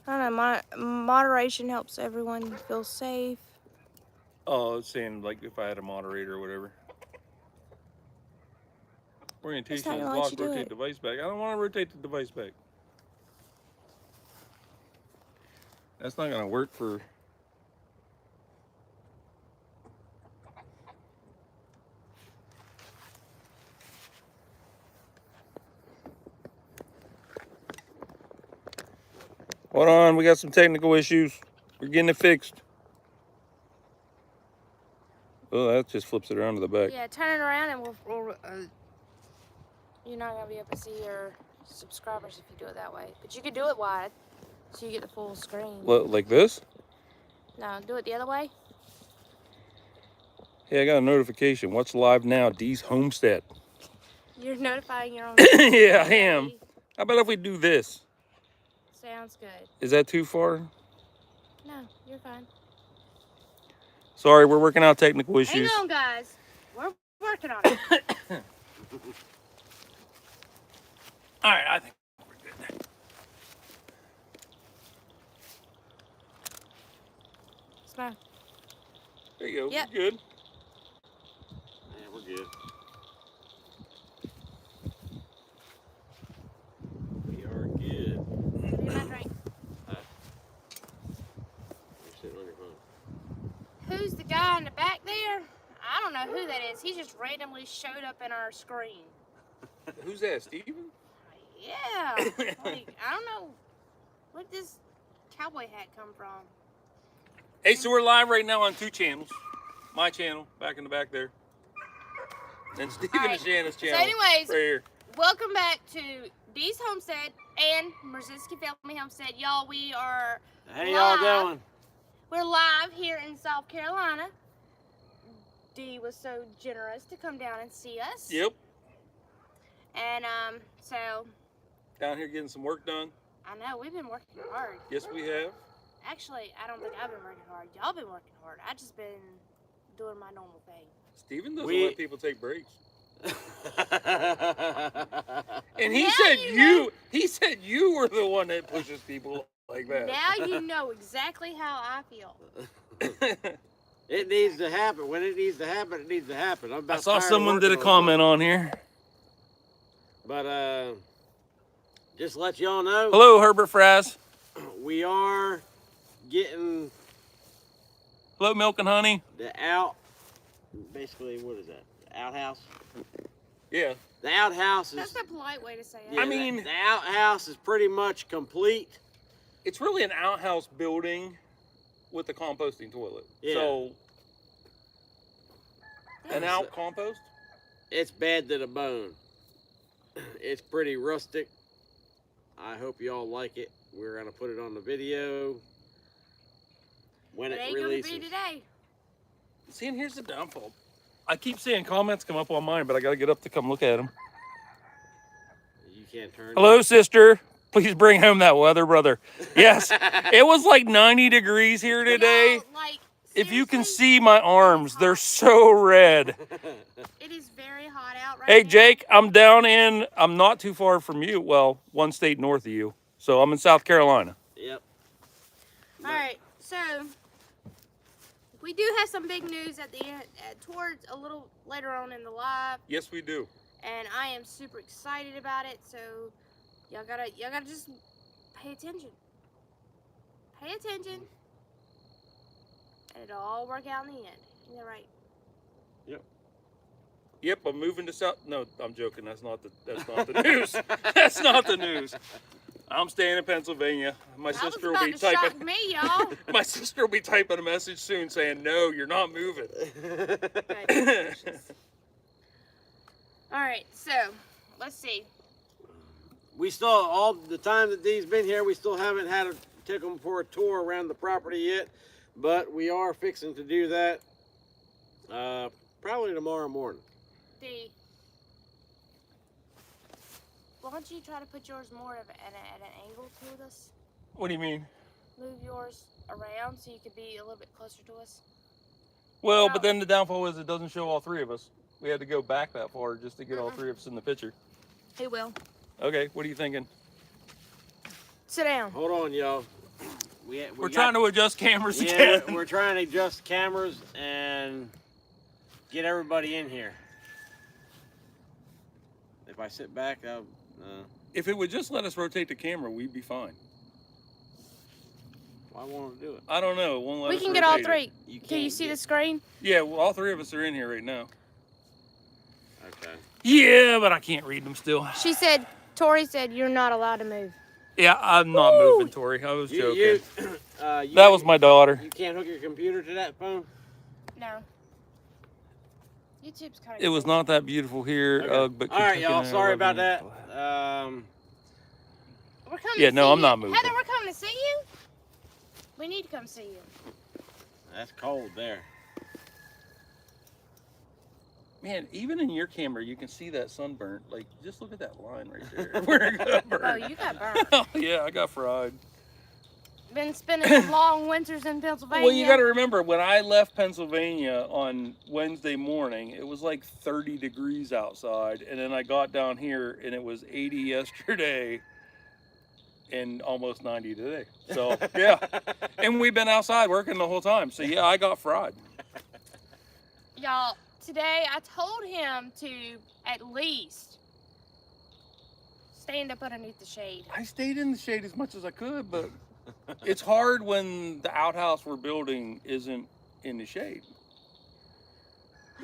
I don't know, moderation helps everyone feel safe. Oh, it's saying like if I had a moderator or whatever. It's Orientation not is gonna let you locked. do Rotate it. device back. I don't want to rotate the device back. That's not gonna work for. Hold on, we got some technical issues. We're getting it fixed. Oh, that just flips it around to the back. Yeah, turn it around and you're not gonna be able to see your subscribers if you do it that way. But you could do it wide, so you get the full screen. Like this? No, do it the other way. Hey, I got a notification. What's live now? Dee's Homestead. You're notifying your own. Yeah, I am. How about if we do this? Sounds good. Is that too far? No, you're fine. Sorry, we're working out technical issues. Hang on, guys. We're working on it. All right, I think we're good. Smile. There you go. Yep. We're good. Yeah, we're good. We are good. Give me my drink. You're sitting on your phone. Who's the guy in the back there? I don't know who that is. He just randomly showed up in our screen. Who's that, Steven? Yeah. Like, I don't know. Where'd this cowboy hat come from? Hey, so we're live right now on 2 channels. My channel, back in the back there. And Steven and Shanna's channel. So anyways, right here. Welcome back to Dee's Homestead and Merzinski Family Homestead. Y'all, we are How y'all doing? We're live here in South Carolina. Dee was so generous to come down and see us. Yep. And so Down here getting some work done. I know we've been working hard. Yes, we have. Actually, I don't think I've been working hard. Y'all been working hard. I just been doing my normal thing. Steven doesn't let people take breaks. And he said you were the one that pushes people like that. Now you know exactly how I feel. It needs to happen. When it needs to happen, it needs to happen. I saw someone did a comment on here. But just to let y'all know. Hello, Herbert Frass. We are getting. Hello, Milk and Honey. Basically, what is that? The outhouse? Yeah. The outhouse is. That's the polite way to say it. Yeah, I mean, the outhouse is pretty much complete. It's really an outhouse building with a composting toilet. Yeah. So, an out compost? It's bad to the bone. It's pretty rustic. I hope y'all like it. We're gonna put it on the video when it releases. Gonna be today. See, and here's the downfall. I keep seeing comments come up on mine, but I gotta get up to come look at them. You can't turn. Hello, sister. Please bring home that weather, brother. Yes, it was like 90 degrees here today. No, like, if you can see my arms, they're so red. It is very hot out right Hey, now. Jake, I'm not too far from you. Well, one state north of you. So I'm in South Carolina. Yep. All right, so we do have some big news at the end, towards a little later on in the live. Yes, we do. And I am super excited about it. So y'all gotta just pay attention. Pay attention, and it'll all work out in the end. Isn't that right? Yep, I'm moving to South. No, I'm joking. That's not the news. That's not the news. I'm staying in Pennsylvania. My sister will be typing. Me, y'all. My sister will be typing a message soon saying, "No, you're not moving." All right, so let's see. We still, all the time that Dee's been here, we still haven't had to take them for a tour around the property yet, but we are fixing to do that probably tomorrow morning. Dee, why don't you try to put yours more at an angle to us? What do you mean? Move yours around so you could be a little bit closer to us. Well, but then the downfall is it doesn't show all three of us. We had to go back that far just to get all three of us in the picture. He will. Okay, what are you thinking? Sit down. Hold on, y'all. We're trying to adjust cameras again. We're trying to adjust cameras and get everybody in here. If I sit back, If it would just let us rotate the camera, we'd be fine. why won't it do it? I don't know. It won't let We us can get all rotate it. three. Can you see the screen? Yeah, well, all three of us are in here right now. Okay. Yeah, but I can't read them still. She said, Tori said, you're not allowed to move. Yeah, I'm not moving, Tori. I was joking. That was my daughter. You can't hook your computer to that phone? No. YouTube's kind of. It was not that beautiful here. Okay. But All right, Kentucky y'all. and I Sorry love about you. that. We're coming Yeah, to no, see I'm you. not moving. Heather, we're coming to see you. We need to come see you. That's cold there. Man, even in your camera, you can see that sunburn. Like, just look at that line right there. Where it got burned. Oh, you got burned. Oh, yeah, I got fried. Been spending some long winters in Pennsylvania. Well, you got to remember, when I left Pennsylvania on Wednesday morning, it was like 30 degrees outside. And then I got down here, and it was 80 yesterday and almost 90 today. So, yeah. And we've been outside working the whole time. So, yeah, I got fried. Y'all, today I told him to at least stand up underneath the shade. I stayed in the shade as much as I could, but it's hard when the outhouse we're building isn't in the shade.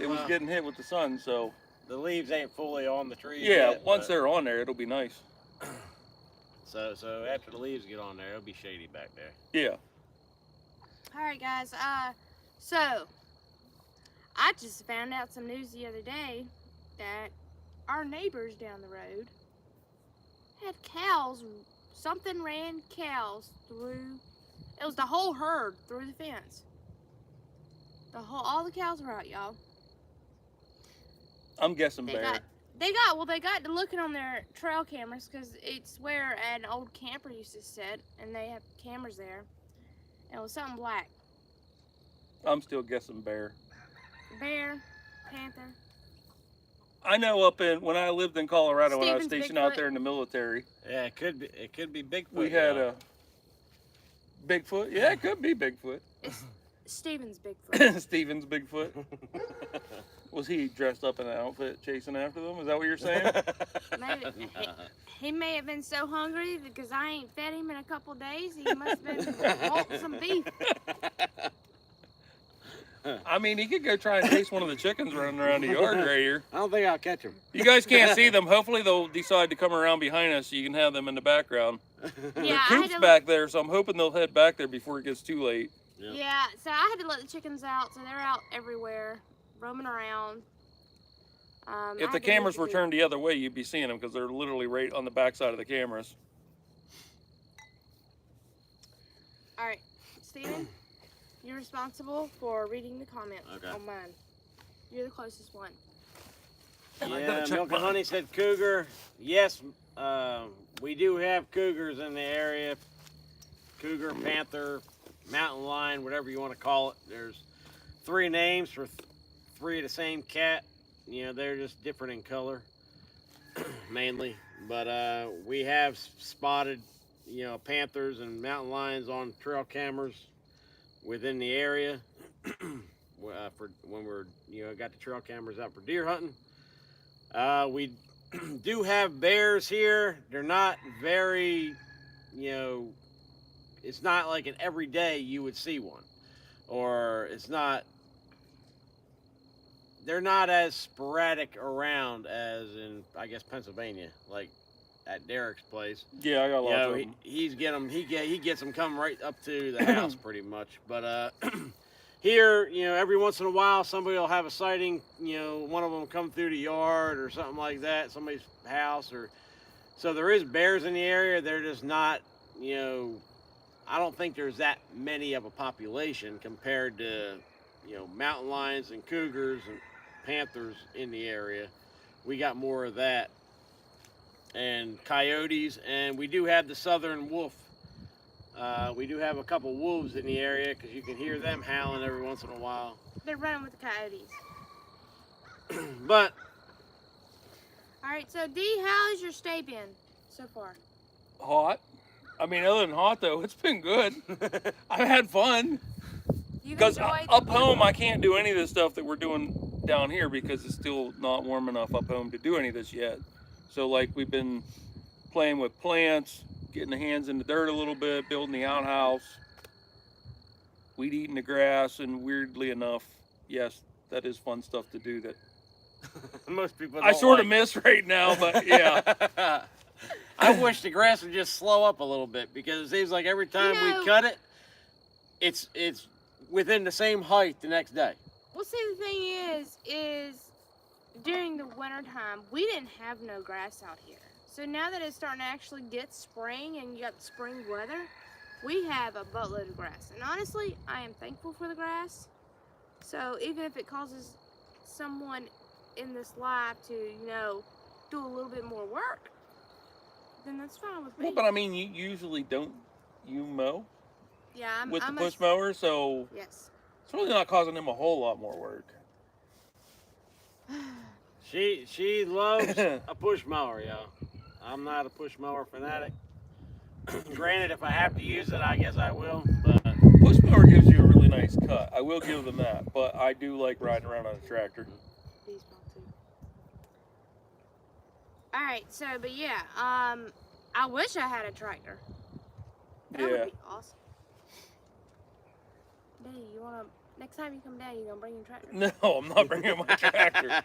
It was getting hit with the sun, so. The leaves ain't fully on the trees Yeah, yet, once but- they're on there, it'll be nice. So after the leaves get on there, it'll be shady back there. Yeah. All right, guys. So I just found out some news the other day that our neighbors down the road had cows. Something ran cows through. It was the whole herd through the fence. All the cows were out, y'all. I'm guessing They bear. got to looking on their trail cameras because it's where an old camper used to sit, and they have cameras there. And it was something black. I'm still guessing bear. Bear, panther. I know when I lived in Colorado when I was Stevens stationed out Bigfoot. there in the military, Yeah, it could be Bigfoot. we had y'all. a Bigfoot. Yeah, it could be Bigfoot. It's Steven's Bigfoot. Steven's Bigfoot. Was he dressed up in an outfit chasing after them? Is that what you're saying? Maybe. He may have been so hungry because I ain't fed him in a couple days. He must have been wanting some beef. I mean, he could go try and chase one of the chickens running around the yard right here. I don't think I'll catch him. You guys can't see them. Hopefully they'll decide to come around behind us so you can have them in the background. Yeah, The I coop's had to, back there, so I'm hoping they'll head back there before it gets too late. Yep. yeah, so I had to let the chickens out, so they're out everywhere, roaming around. I If the had to cameras move were the turned the other way, you'd be seeing them because they're literally right on the back side of the cameras. All right, Steven, you're responsible for reading the comments Okay. on mine. You're the closest one. I gotta Yeah, check Milk and mine. Honey said cougar. Yes, we do have cougars in the area. Cougar, panther, mountain lion, whatever you want to call it. There's 3 names for 3 of the same cat. You know, they're just different in color, mainly. But we have spotted, you know, panthers and mountain lions on trail cameras within the area. For when we're, you know, got the trail cameras out for deer hunting. We do have bears here. They're not very, you know, it's not like an everyday you would see one, or it's not, they're not as sporadic around as in, I guess, Pennsylvania, like at Derek's place. Yeah, I got lots You know, of them. he gets them coming right up to the house pretty much. But here, you know, every once in a while somebody will have a sighting. You know, one of them come through the yard or something like that, somebody's house, or so there is bears in the area. They're just not, you know, I don't think there's that many of a population compared to, you know, mountain lions and cougars and panthers in the area. We got more of that. And coyotes, and we do have the southern wolf. We do have a couple wolves in the area because you can hear them howling every once in a while. They're running with the coyotes. But All right, so D, how has your stay been so far? Hot. I mean, other than hot though, it's been good. I've had fun. You've Because enjoyed up home, I can't do any of the stuff that we're doing down here because it's still not warm enough up home to do any of this yet. So, like, we've been playing with plants, getting the hands in the dirt a little bit, building the outhouse, weed eating the grass, and weirdly enough, yes, that is fun stuff to do that Most people I don't sort of like. miss right now, but yeah. I wish the grass would just slow up a little bit because it seems like every time know- we cut it, it's within the same height the next day. Well, see, the thing is during the winter time, we didn't have no grass out here. So now that it's starting to actually get spring and you got the spring weather, we have a buttload of grass. And honestly, I am thankful for the grass. So even if it causes someone in this life to, do a little bit more work, then that's fine with me. Well, but I mean, you usually don't mow Yeah, I'm with the a- push mower, so Yes. it's really not causing him a whole lot more work. She loves a push mower, y'all. I'm not a push mower fanatic. Granted, if I have to use it, I guess I will. But Push mower gives you a really nice cut. I will give them that, but I do like riding around on a tractor. These will too. All right, so but yeah, I wish I had a tractor. That Yeah. would be awesome. Daddy, next time you come down, you gonna bring your tractor? No, I'm not bringing my tractor.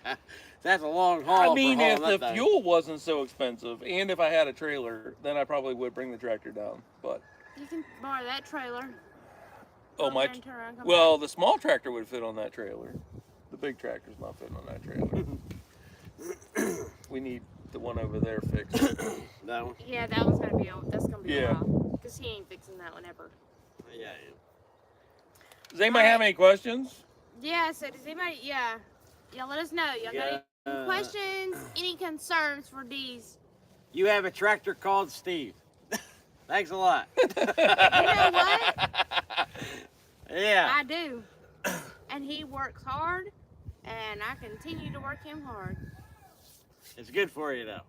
that's a long haul. I mean, for if hauling the that thing. fuel wasn't so expensive, and if I had a trailer, then I probably would bring the tractor down. But You can borrow that trailer. oh go my, there and turn around, come well, back. the small tractor would fit on that trailer. The big tractor's not fitting on that trailer. We need the one over there fixed. That one. Yeah, that one's gonna be. That's gonna be Yeah. a while, cause he ain't fixing that one ever. Yeah. Does anybody have any questions? Yeah. So does anybody? Yeah. Yeah. Let us know. Y'all got any questions? Any concerns for these? You have a tractor called Steve. Thanks a lot. You know what? Yeah. I do. And he works hard, and I continue to work him hard. It's good for you though.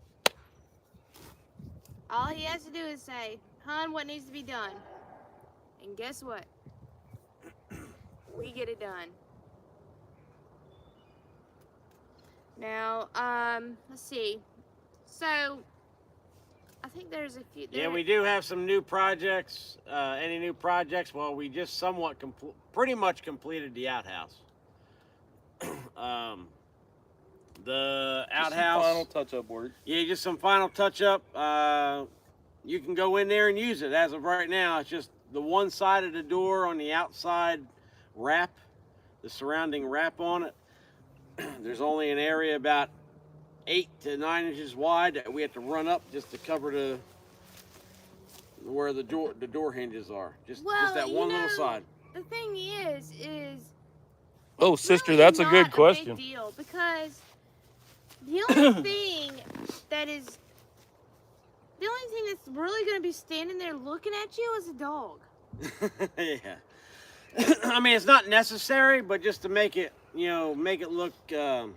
All he has to do is say, "Hun, what needs to be done?" And guess what? We get it done. Now, let's see. So, I think there's a few. Yeah, we do have some new projects. Any new projects? Well, we just somewhat pretty much completed the outhouse. The Just some outhouse. final touch-up work. Yeah, just some final touch-up. You can go in there and use it. As of right now, it's just the one side of the door on the outside wrap, the surrounding wrap on it. There's only an area about 8 to 9 inches wide that we have to run up just to cover where the door hinges are. Just that one little side. The thing is Oh, it's sister, really that's a good not question. big deal because the only thing that's really going to be standing there looking at you is a dog. Yeah. I mean, it's not necessary, but just to make it, make it look. It's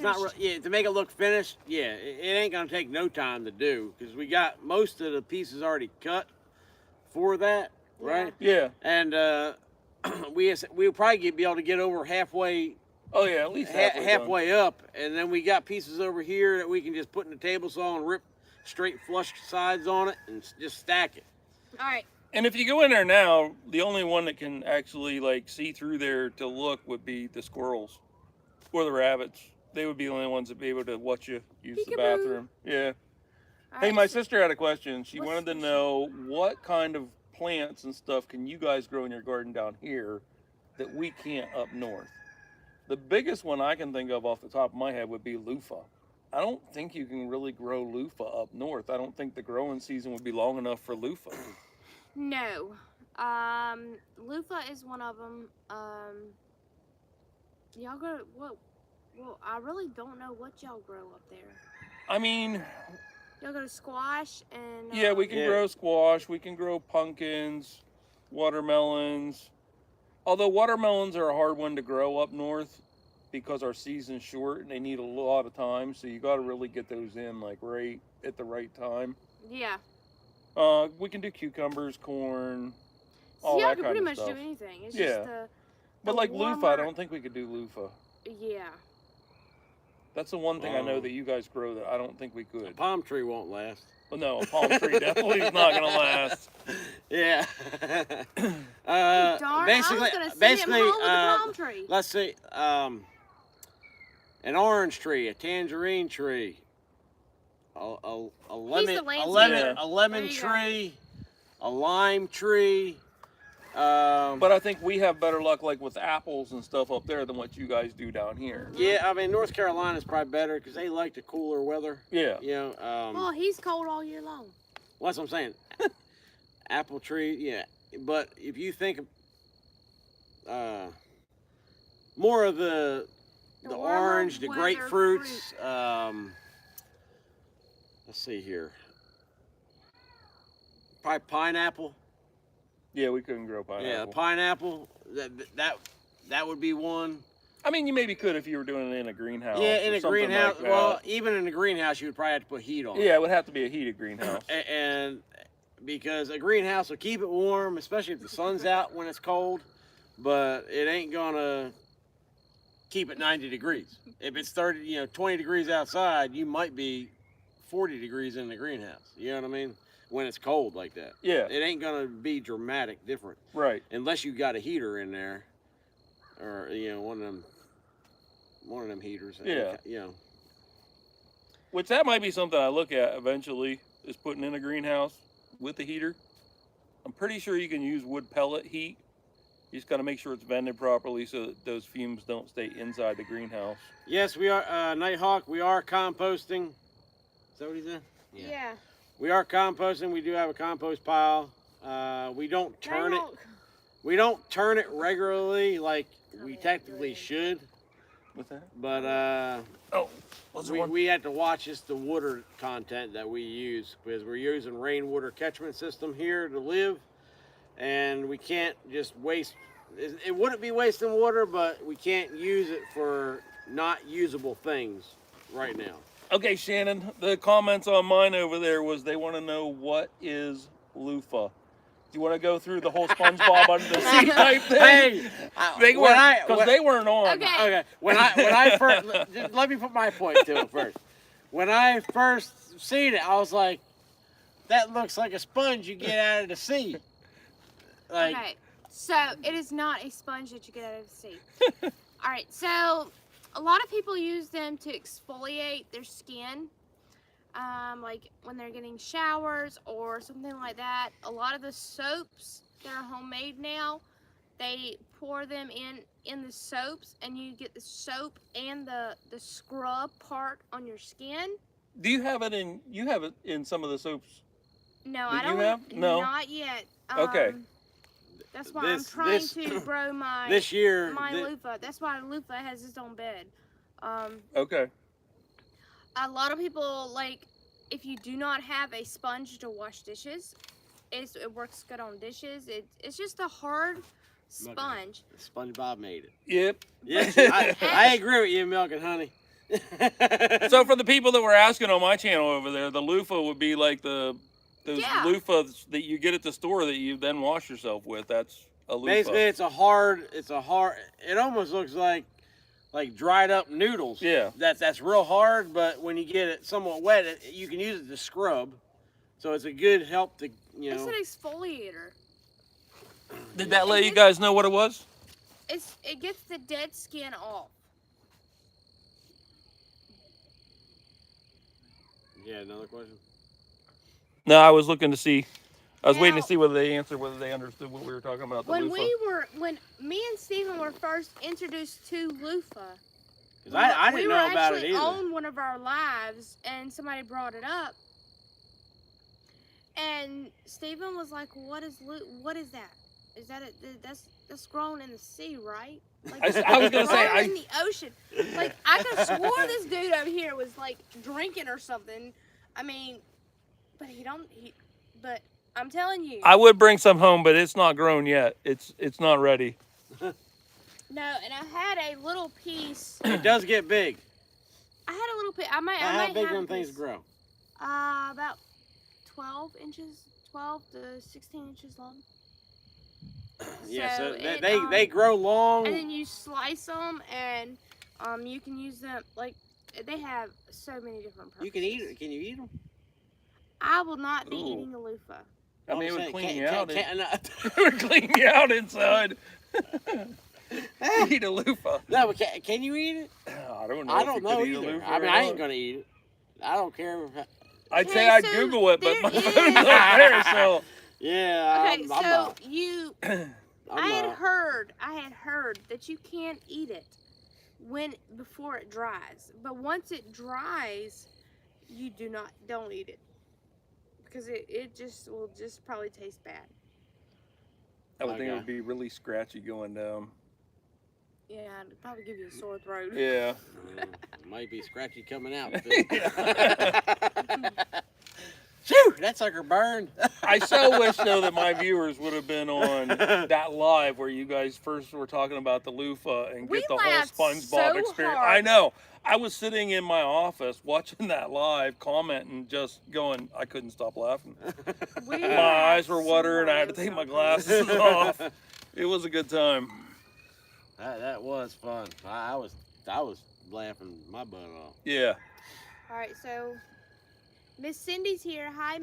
not. To make it look finished. Yeah, it ain't gonna take no time to do because we got most of the pieces already cut for that, right? Yeah. And we'll probably be able to get over halfway. Oh yeah, at least halfway up, and then we got pieces over here that we can just put in the table saw and rip straight flush sides on it and just stack it. All right. And if you go in there now, the only one that can actually see through there to look would be the squirrels or the rabbits. They would be the only ones that be able to watch you use the Peekaboo. bathroom. Yeah. All Hey, right, my so- sister had a question. She What's wanted to the- know what kind of plants and stuff can you guys grow in your garden down here that we can't up north? The biggest one I can think of off the top of my head would be loofah. I don't think you can really grow loofah up north. I don't think the growing season would be long enough for loofah. No. Loofah is one of them. Y'all go what? Well, I really don't know what y'all grow up there. I mean, Y'all go to squash and. yeah, we can Yeah. grow squash. We can grow pumpkins, watermelons. Although watermelons are a hard one to grow up north because our season's short and they need a lot of time. So you got to really get those in right at the right time. Yeah. We can do cucumbers, corn, So all y'all that can kind pretty of much stuff. do anything. It's Yeah. just But like loofah, I warmer- don't think we could do loofah. Yeah. That's the one thing I know that you guys grow that I don't think we A could. palm tree won't last. Well, no, a palm tree definitely is not gonna last. Yeah. Darn, I basically, was gonna send basically, him home with a palm tree. let's see, an orange tree, a tangerine tree, a lemon, the a landscaper. lemon, Yeah. a lemon There you go. tree, a lime tree. But I think we have better luck like with apples and stuff up there than what you guys do down here. Yeah, I mean North Carolina's probably better because they like the cooler weather. Yeah. You know, Well, he's cold all year long. well, that's what I'm saying. Apple tree, yeah. But if you think more of the The orange, the warmer weather grapefruits, let's see here. Probably pineapple. Yeah, we couldn't grow pineapple. Yeah, pineapple. That would be one. I mean, you maybe could if you were doing it in a greenhouse. Yeah, in or a something greenhouse. like that. Well, even in a greenhouse, you would probably have to put heat on. Yeah, it would have to be a heated greenhouse. And because a greenhouse will keep it warm, especially if the sun's out when it's cold, but it ain't gonna keep it 90 degrees. If it's 20 degrees outside, you might be 40 degrees in the greenhouse. You know what I mean? When it's cold like that. Yeah, It ain't gonna be dramatic different right. unless you got a heater in there, or one of them heaters. Yeah. You know. Which that might be something I look at eventually, is putting in a greenhouse with a heater. I'm pretty sure you can use wood pellet heat. You just got to make sure it's vented properly so that those fumes don't stay inside the greenhouse. Yes, we are, Nighthawk. We are composting. Is that what he said? Yeah. We are composting. We do have a compost pile. We don't turn it. We don't turn it regularly like we technically should. What's that? But Oh, what's the one? we have to watch just the water content that we use because we're using rainwater catchment system here to live, and we can't just waste. It wouldn't be wasting water, but we can't use it for not usable things right now. Okay, Shannon, the comments on mine over there was they want to know what is loofah. Do you want to go through the whole SpongeBob under the sea type thing? Hey, they weren't, because they weren't on. Okay. Okay, when I first, just let me put my point to it first. When I first seen it, I was like, that looks like a sponge you get out of the sea. Like, Okay. So it is not a sponge that you get out of the sea. All right. So a lot of people use them to exfoliate their skin, like when they're getting showers or something like that. A lot of the soaps that are homemade now, they pour them in the soaps, and you get the soap and the scrub part on your skin. Do you have it in? You have it in some of the soaps. No, That I you don't. have? No. Not yet. Okay. That's why I'm trying to grow my this year, my loofah. That's why loofah has its own bed. Okay. A lot of people, like, if you do not have a sponge to wash dishes, it works good on dishes. It's just a hard sponge. SpongeBob made it. Yep. Yes, I agree with you, Milk and Honey. So for the people that were asking on my channel over there, the loofah would be like those Yeah. loofahs that you get at the store that you then wash yourself with. That's a loofah. Basically, it's a hard. It almost looks like dried up noodles. Yeah. That's real hard, but when you get it somewhat wet, you can use it to scrub. So it's a good help to It's an exfoliator. Did that let you guys know what it was? It gets the dead skin off. Yeah, another question. No, I was looking to see. I was waiting Now- to see whether they answered, whether they understood what we were talking about. The When loofah. when me and Steven were first introduced to loofah, Because I didn't know about it we either. were actually on one of our lives, and somebody brought it up, and Steven was like, "What is that? Is that that's grown in the sea, right?" Like, I was gonna say, grown in the ocean. Like, I could have swore this dude over here was like drinking or something. I mean, but but I'm telling you. I would bring some home, but it's not grown yet. It's not ready. No, and I had a little piece. It does get big. I had a little piece. I might How have big a them things piece. grow? About 12 inches, 12 to 16 inches long. Yeah, so it, they grow long. And then you slice them, and you can use them like they have so many different purposes. You can eat it. Can you eat them? I will not be Ooh. eating a loofah. I mean, it would clean you out. It It would clean you out inside. Eat a loofah. No, but can you eat it? I don't know. I if don't you know could eat a either. loofah I mean, or I ain't not. gonna eat it. I don't care. I'd Okay, say I'd so Google it, but my there phone's is- up there, so. Yeah. Okay, I'm so not. you, I'm I had not. heard that you can't eat it before it dries, but once it dries, you don't eat it because it just will just probably taste bad. I would think it Okay. would be really scratchy going down. Yeah, it'd probably give you a sore throat. Yeah. Might be scratchy coming out. Yeah. Phew, that sucker burned. I so wish, though, that my viewers would have been on that live where you guys first were talking about the loofah and We get the whole laughed SpongeBob so experience. hard. I know. I was sitting in my office watching that live, commenting, just going, I couldn't stop laughing. We My eyes were laughed so watering. I had to hard. take my glasses off. It was a good time. That was fun. I was laughing my butt off. Yeah. All right, so Miss Cindy's here. Hi,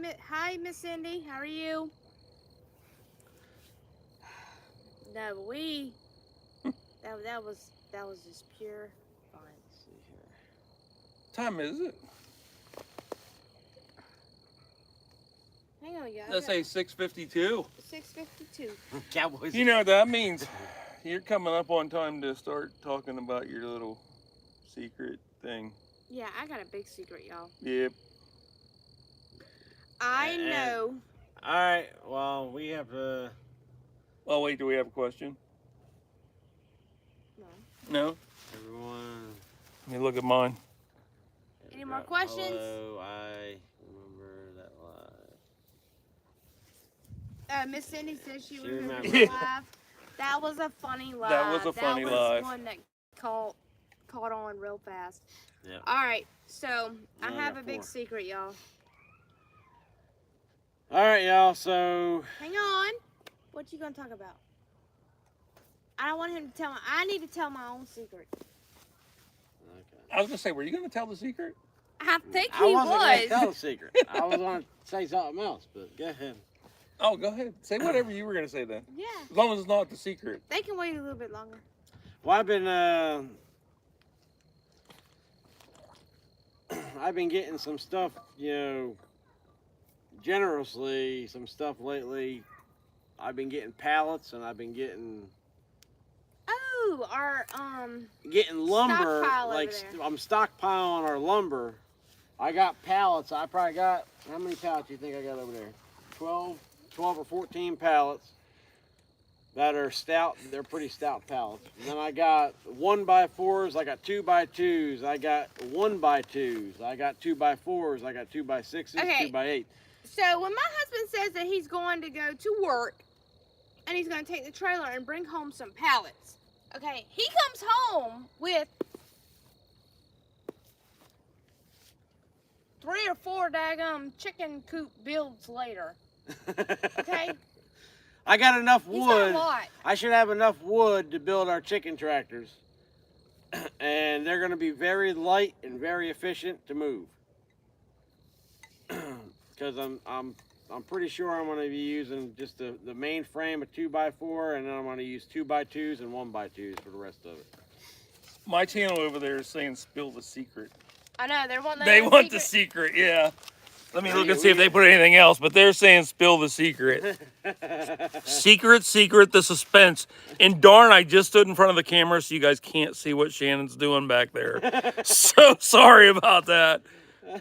Miss Cindy. How are you? No, that was just pure fun. Let's see here. Time is it? Hang on, guys. Let's say 6:52. 6:52. Cowboys. You know what that means? You're coming up on time to start talking about your little secret thing. Yeah, I got a big secret, y'all. Yep. I And- know. All right. Well, we have to. Oh, wait, do we have a question? No. No? Everyone. Let me look at mine. Any more questions? Hello, I remember that live. Miss Cindy said she She remembered remembers. the live. That was a funny live. That was a funny live. One that caught on real fast. Yeah. All right, so I Now I have got a big 4. secret, y'all. All right, y'all. So Hang on. What you gonna talk about? I don't want him to tell me. I need to tell my own secret. okay. I was going to say, were you going to tell the secret? I think I he wasn't gonna was. tell a secret. I was gonna say something else, but go ahead. Oh, go ahead. Say whatever you were going to say then. Yeah, As long as it's not the secret. they can wait a little bit longer. Well, I've been getting some stuff, generously, some stuff lately. I've been getting pallets, and I've been getting Oh, our lumber. Stockpile over Like there. I'm stockpiling our lumber. I got pallets. I probably got, how many pallets do you think I got over there? 12 or 14 pallets that are stout. They're pretty stout pallets. And then I got 1x4s. I got 2x2s. I got 1x2s. I got 2x4s. I got 2x6s. Okay. 2x8. So when my husband says that he's going to go to work and he's going to take the trailer and bring home some pallets, okay, he comes home with 3 or 4 daggum chicken coop builds later. Okay, I got enough he's got a wood. lot. I should have enough wood to build our chicken tractors. And they're going to be very light and very efficient to move. Because I'm pretty sure I'm going to be using just the main frame of 2x4, and then I'm going to use 2x2s and 1x2s for the rest of it. My channel over there is saying spill the secret. I know they're wanting. They want the secret, yeah. Let me look Yeah, and see if they put anything else, but they're saying spill the secret. Secret, the suspense. And darn, I just stood in front of the camera so you guys can't see what Shannon's doing back there. So sorry about that. All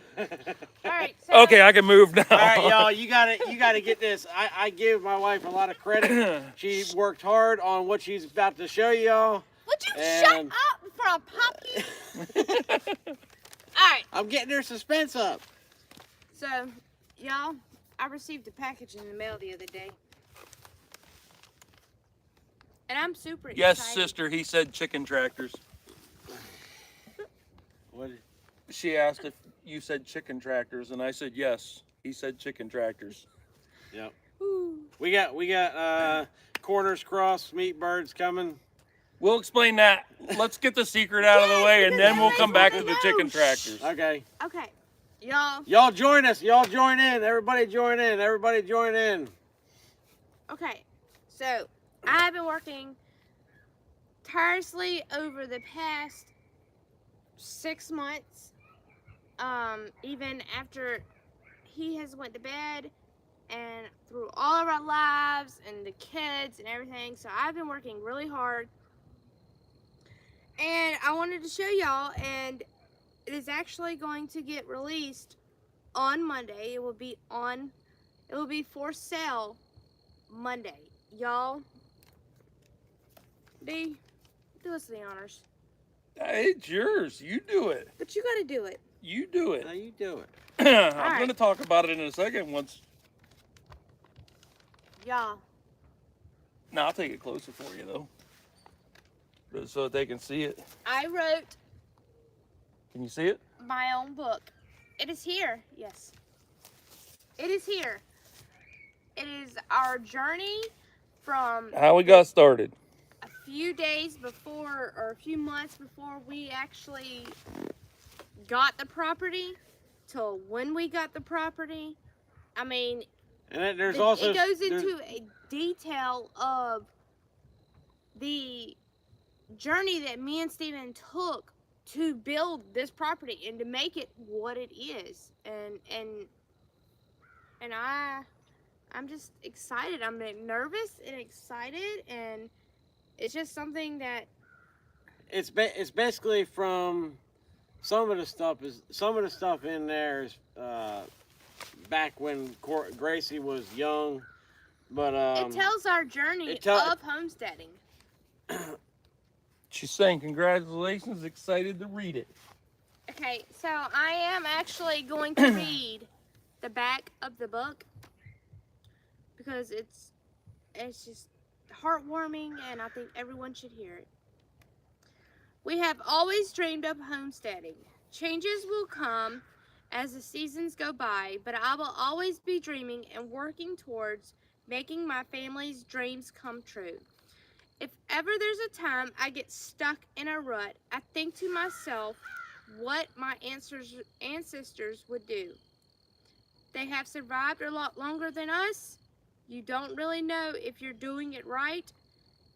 right. So, Okay, I can move now. All right, y'all, you gotta get this. I give my wife a lot of credit. She worked hard on what she's about to show y'all. Would you shut And- up before I pop you? All right. I'm getting her suspense up. So, y'all, I received a package in the mail the other day. And I'm super excited. Yes, sister, he said chicken tractors. What? She asked if you said chicken tractors, and I said yes. He said chicken tractors. Yep. Ooh. We got Corners Cross meat birds coming. We'll explain that. Let's get the secret out of the way, and then we'll come back to the chicken tractors. Okay. Okay, y'all. Y'all join us. Y'all join in. Everybody join in. Everybody join in. Okay, so I've been working tirelessly over the past 6 months. Even after he has went to bed, and through all of our lives and the kids and everything. So I've been working really hard, and I wanted to show y'all, and it is actually going to get released on Monday. It will be for sale Monday. Y'all, D, do us the honors. It's yours. You do it. But you gotta do it. You do it. How you do it? I'm right. going to talk about it in a second once. Y'all. No, I'll take it closer for you, though. Just so that they can see it. I wrote Can you see it? my own book. It is here. Yes. It is here. It is our journey from How we got started. a few days before, or a few months before we actually got the property till when we got the property. I mean, And then there's it also goes into a detail of the journey that me and Steven took to build this property and to make it what it is. And I'm just excited. I'm nervous and excited, and it's just something that it's basically from some of the stuff in there is back when Gracie was young, but it tells our journey it tell- of homesteading. She's saying congratulations, excited to read it. Okay, so I am actually going to read the back of the book because it's just heartwarming, and I think everyone should hear it. We have always dreamed of homesteading. Changes will come as the seasons go by, but I will always be dreaming and working towards making my family's dreams come true. If ever there's a time I get stuck in a rut, I think to myself what my ancestors would do. They have survived a lot longer than us. You don't really know if you're doing it right.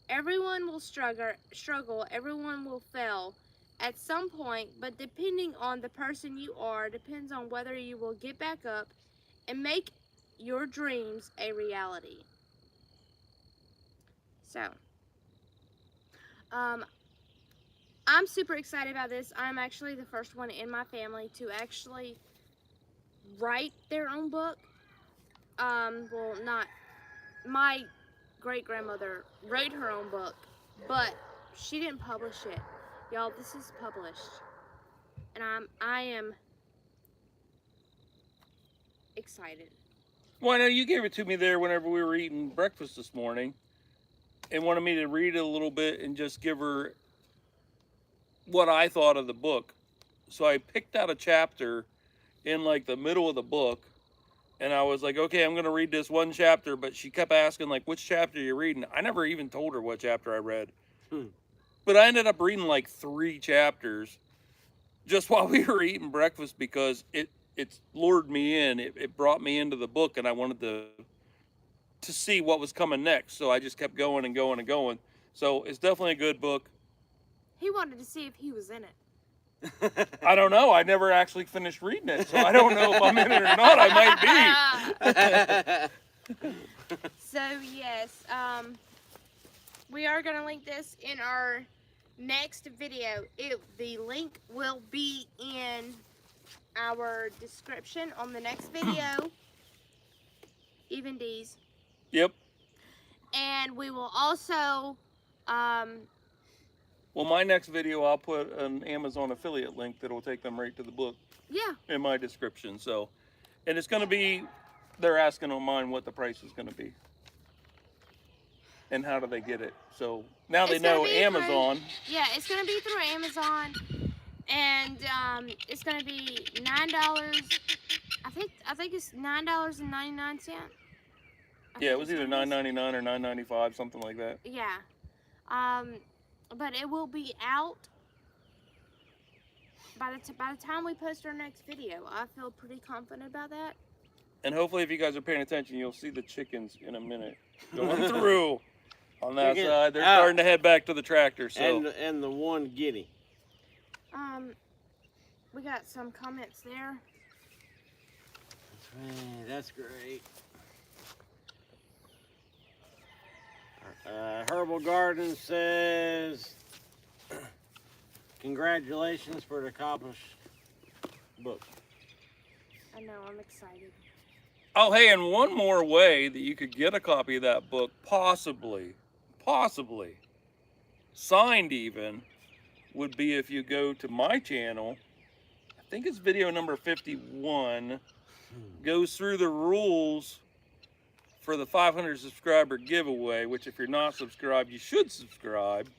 Everyone will struggle, everyone will fail at some point, but depending on the person you are, depends on whether you will get back up and make your dreams a reality. So, I'm super excited about this. I'm actually the first one in my family to actually write their own book. Well, not my great-grandmother wrote her own book, but she didn't publish it. Y'all, this is published, and I am excited. Well, I know you gave it to me there whenever we were eating breakfast this morning and wanted me to read it a little bit and just give her what I thought of the book. So I picked out a chapter in like the middle of the book, and I was like, okay, I'm going to read this one chapter, but she kept asking, like, which chapter are you reading? I never even told her what chapter I read. But I ended up reading like 3 chapters just while we were eating breakfast because it's lured me in. It brought me into the book, and I wanted to see what was coming next. So I just kept going and going and going. So it's definitely a good book. He wanted to see if he was in it. I don't know. I never actually finished reading it, so I don't know if I'm in it or not. I might be. So yes, we are gonna link this in our next video. The link will be in our description on the next video. Even D's. Yep. And we will also Well, my next video, I'll put an Amazon affiliate link that will take them right to the book in my description. So, and it's going to be, they're asking on mine what the price is going to be. And how do they get it? So now they know Amazon. It's going to be through Amazon. And it's going to be $9 I think it's $9.99. Yeah, it was either $9.99 or $9.95, something like that. Yeah. But it will be out by the time we post our next video. I feel pretty confident about that. And hopefully, if you guys are paying attention, you'll see the chickens in a minute going through on that side. They're starting to head back to the tractor. So and the one giddy. We got some comments there. That's great. Herbal Garden says, congratulations for the accomplished book. I know, I'm excited. oh, hey, and one more way that you could get a copy of that book, possibly, signed even, would be if you go to my channel. I think it's video number 51. Goes through the rules for the 500 subscriber giveaway, which if you're not subscribed, you should subscribe.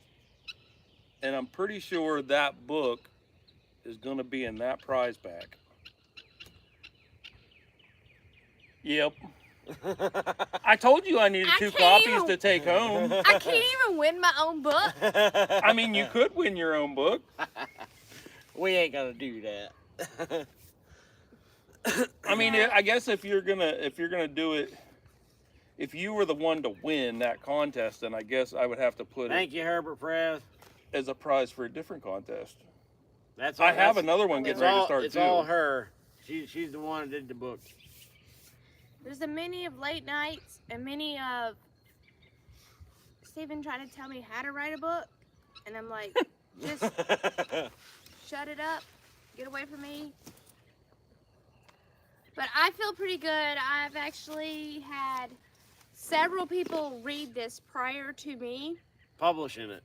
And I'm pretty sure that book is going to be in that prize pack. Yep. I told you I needed two copies to take home. I can't even win my own book. I mean, you could win your own book. We ain't gonna do that. I mean, I guess if you're gonna do it, if you were the one to win that contest, then I guess I would have to put Thank it you, Herbert Press. as a prize for a different contest. That's I have another one getting ready to start it's too. It's all her. She's the one that did the book. There's a many of late nights and many of Stephen trying to tell me how to write a book, and I'm like, just shut it up, get away from me. But I feel pretty good. I've actually had several people read this prior to me. Publishing it.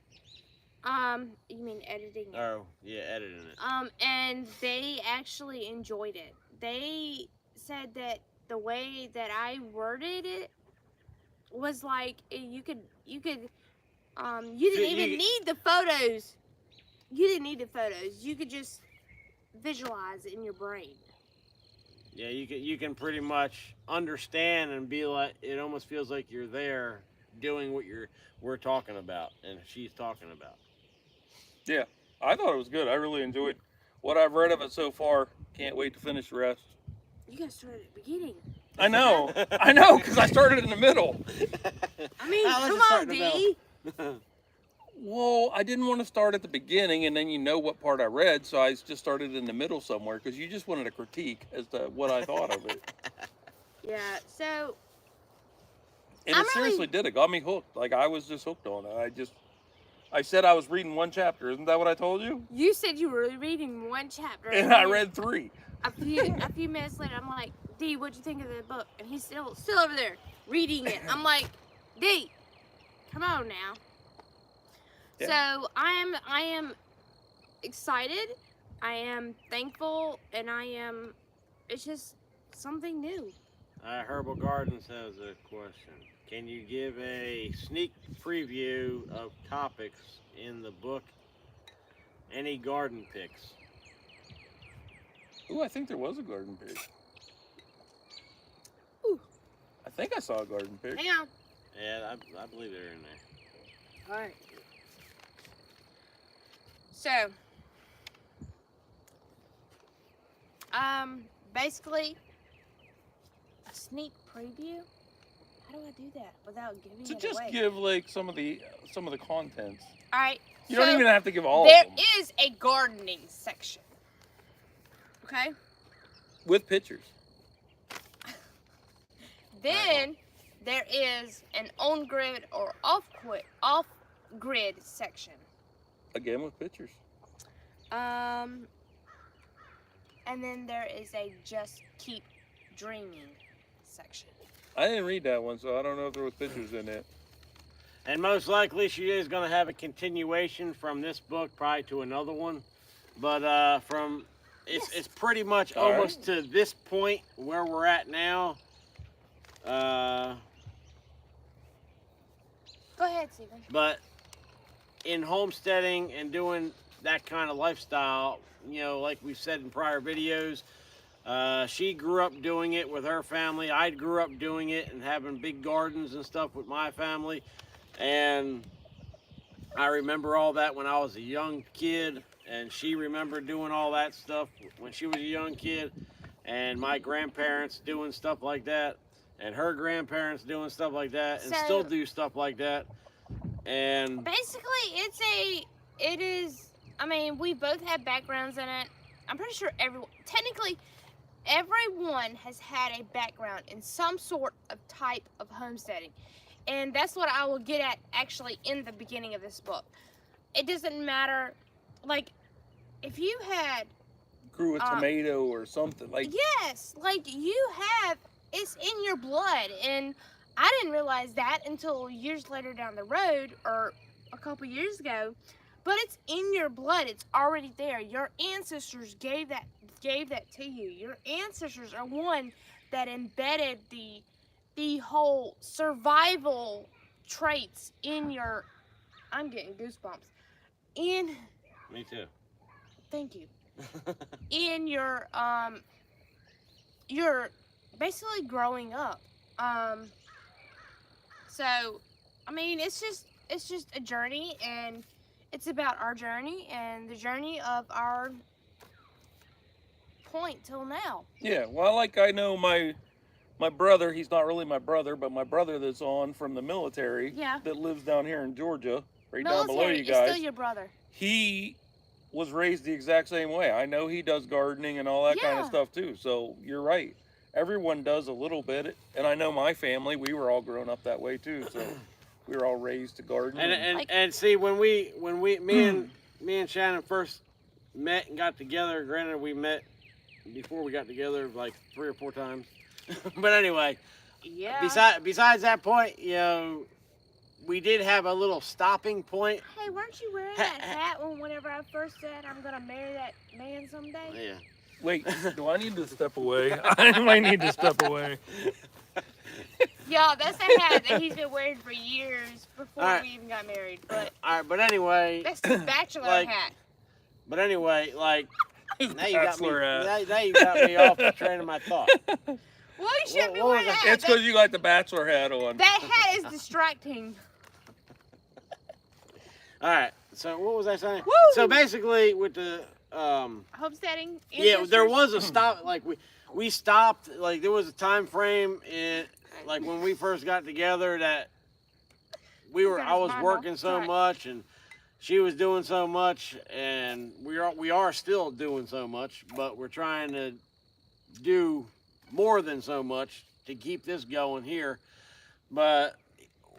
You mean editing it? Oh, yeah, editing it. And they actually enjoyed it. They said that the way that I worded it was like you didn't even need the photos. You didn't need the photos. You could just visualize it in your brain. Yeah, you can pretty much understand and be like, it almost feels like you're there doing what we're talking about and she's talking about. Yeah, I thought it was good. I really enjoyed what I've read of it so far. Can't wait to finish the rest. You gotta start at the beginning. I know, because I started in the middle. I mean, come on, D. Well, I didn't want to start at the beginning and then you know what part I read, so I just started in the middle somewhere because you just wanted a critique as to what I thought of it. Yeah, so. And it seriously did. It got me hooked. Like, I was just hooked on it. I said I was reading one chapter. Isn't that what I told you? You said you were reading one chapter. And I read 3. A few minutes later, I'm like, D, what'd you think of the book? And he's still over there reading it. I'm like, D, come on now. Yeah. So I am excited. I am thankful, and it's just something new. Herbal Gardens has a question. Can you give a sneak preview of topics in the book? Any garden picks? Ooh, I think there was a garden pick. Ooh. I think I saw a garden pick. Hang on. Yeah, I believe they're in there. All right. So, basically, a sneak preview. How do I do that without giving it away? To just give like some of the contents. All right. You don't even have to give all of them. There is a gardening section. Okay. With pictures. Then there is an on-grid or off-grid section. Again with pictures. And then there is a just keep dreaming section. I didn't read that one, so I don't know if there was pictures in it. And most likely she is going to have a continuation from this book probably to another one. But it's pretty much almost to this point where we're at now. Go ahead, Stephen. But in homesteading and doing that kind of lifestyle, you know, like we've said in prior videos, She grew up doing it with her family. I grew up doing it and having big gardens and stuff with my family. And I remember all that when I was a young kid, and she remembered doing all that stuff when she was a young kid, and my grandparents doing stuff like that, and her grandparents doing stuff like that, and So- still do stuff like that. And Basically, it is. I mean, we both have backgrounds in it. I'm pretty sure technically, everyone has had a background in some sort of type of homesteading. And that's what I will get at actually in the beginning of this book. It doesn't matter, like, if you had, Grew a tomato or something. Like, yes, like it's in your blood. And I didn't realize that until years later down the road, or a couple years ago. But it's in your blood. It's already there. Your ancestors gave that to you. Your ancestors are one that embedded the whole survival traits in your. I'm getting goosebumps. me too. Thank you. In you're basically growing up. So, I mean, it's just a journey, and it's about our journey and the journey of our point till now. yeah, well, like I know my brother, he's not really my brother, but my brother that's on from the military Yeah. that lives down here in Georgia, right down below Military you is guys. still your brother. He was raised the exact same way. I know he does gardening and all that kind Yeah. of stuff too. So you're right. Everyone does a little bit. And I know my family, we were all grown up that way too. So we were all raised to garden. And see, when me and Shannon first met and got together, granted we met before we got together like 3 or 4 times. But anyway, Yeah. besides that point, you know, we did have a little stopping point. Hey, weren't you wearing that hat whenever I first said I'm gonna marry that man someday? Yeah. Wait, do I need to step away? I might need to step away. Yeah, that's the hat that he's been wearing for years before Alright. we even got married. But All right, but anyway, that's the bachelor Like, hat. but anyway, like now you got me. Bachelor hat. Now you got me off the train of my thought. Well, you shouldn't be what wearing was that it? hat. It's because you got the bachelor hat on. That hat is distracting. All right. So what was I saying? Woo! So basically, with the Homesteading. yeah, there ancestors. was a stop. Like we stopped. Like there was a time frame in like when we first got together that I was working so Sorry. much and she was doing so much, and we are still doing so much, but we're trying to do more than so much to keep this going here. But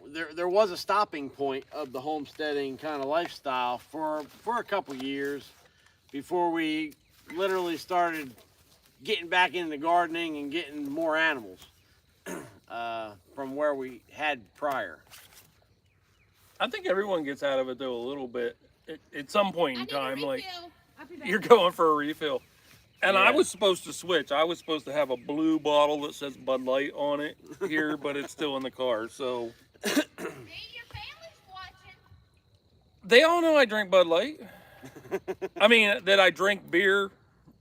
there was a stopping point of the homesteading kind of lifestyle for a couple years before we literally started getting back into gardening and getting more animals from where we had prior. I think everyone gets out of it though a little bit at some point in time. Like I'll be back. you're going for a refill. And I Yeah. was supposed to switch. I was supposed to have a blue bottle that says Bud Light on it here, but it's still in the car. So See, your family's watching. they all know I drink Bud Light. I mean, that I drink beer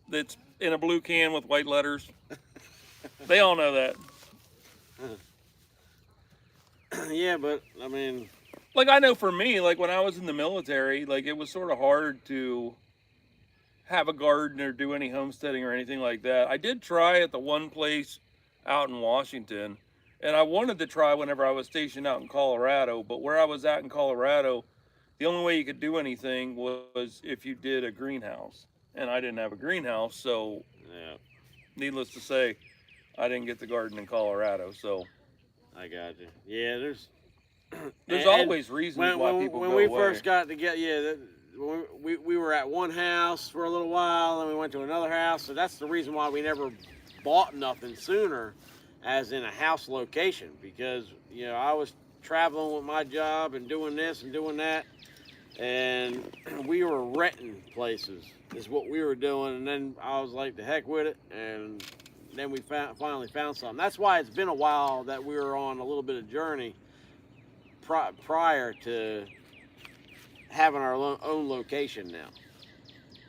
that's in a blue can with white letters. They all know that. Yeah, but I mean, Like, I know for me, like when I was in the military, like it was sort of hard to have a garden or do any homesteading or anything like that. I did try at the one place out in Washington, and I wanted to try whenever I was stationed out in Colorado, but where I was at in Colorado, the only way you could do anything was if you did a greenhouse. And I didn't have a greenhouse, so yeah, needless to say, I didn't get the garden in Colorado. So I got you. Yeah, there's there's and always reasons why people when go we away. first got together, yeah, we were at one house for a little while, and we went to another house. So that's the reason why we never bought nothing sooner, as in a house location, because you know I was traveling with my job and doing this and doing that, and we were renting places is what we were doing. And then I was like, the heck with it, and then we finally found something. That's why it's been a while that we were on a little bit of journey prior to having our own location now.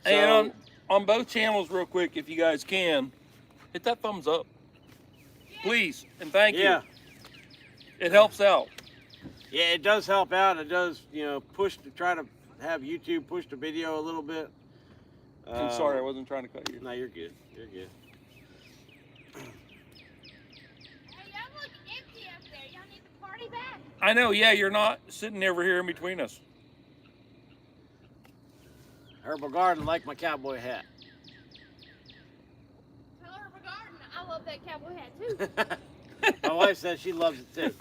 And on both channels, real quick, if you guys can, hit that thumbs up, please, and thank Yeah. you. It helps out. Yeah, it does help out. It does, push to try to have YouTube push the video a little bit. I'm sorry, I wasn't trying to cut you. No, you're good. You're good. Hey, y'all look empty up there. Y'all need the party back. I know, yeah, you're not sitting over here in between us. Herbal Garden, like my cowboy hat. Tell her regarding, I love that cowboy hat too. My wife says she loves it too.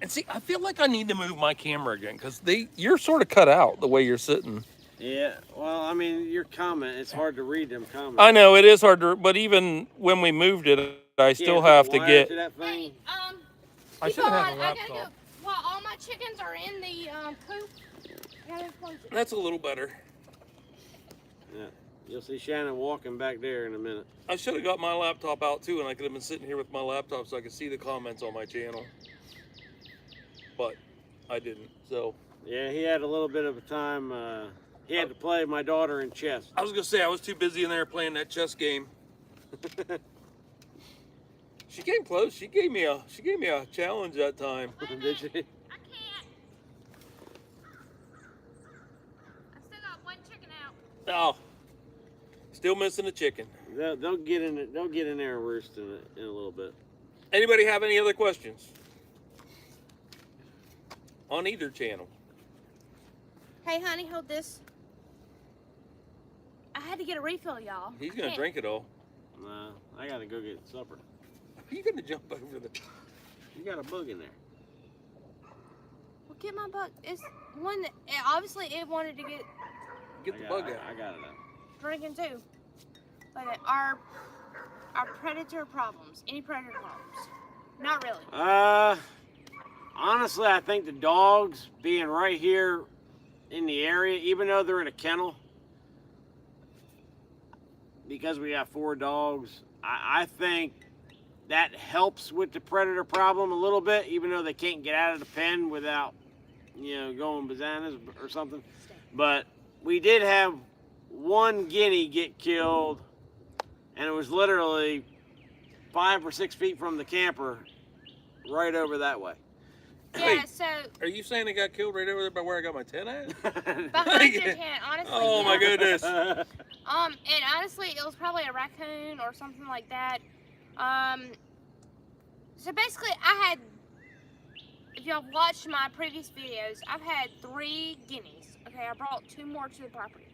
And see, I feel like I need to move my camera again because you're sort of cut out the way you're sitting. Yeah, well, I mean, your comment, it's hard to read them comments. I know it is hard to, but even when we moved it, I still have to get. To that Hey, thing. I keep should have on. had a I gotta laptop. go. While all my chickens are in the coop, I gotta close it. That's a little better. Yeah, you'll see Shannon walking back there in a minute. I should have got my laptop out too, and I could have been sitting here with my laptop so I could see the comments on my channel. But I didn't. So Yeah, he had a little bit of a time. He had to play my daughter in chess. I was gonna say I was too busy in there playing that chess game. She came close. She gave me a challenge that time. Did she? I can't. I still got one chicken out. Oh, still missing a chicken. They'll get in it. They'll get in there and roost in a little bit. Anybody have any other questions on either channel? Hey, honey, hold this. I had to get a refill, y'all. He's gonna drink it all. Nah, I gotta go get supper. Are you gonna jump over the? You got a bug in there. Well, get my bug. It's one that obviously it wanted to get Get the bug out. I got it out. drinking too. But our predator problems. Any predator problems? Not really. Honestly, I think the dogs being right here in the area, even though they're in a kennel, because we got 4 dogs, I think that helps with the predator problem a little bit, even though they can't get out of the pen without, going bananas or something. But we did have one guinea get killed, and it was literally 5 or 6 feet from the camper, right over that way. Yeah. So Are you saying it got killed right over there by where I got my tent at? behind your tent, honestly. Oh my yeah. goodness. And honestly, it was probably a raccoon or something like that. So basically, if y'all watched my previous videos, I've had 3 guineas. Okay, I brought 2 more to the property.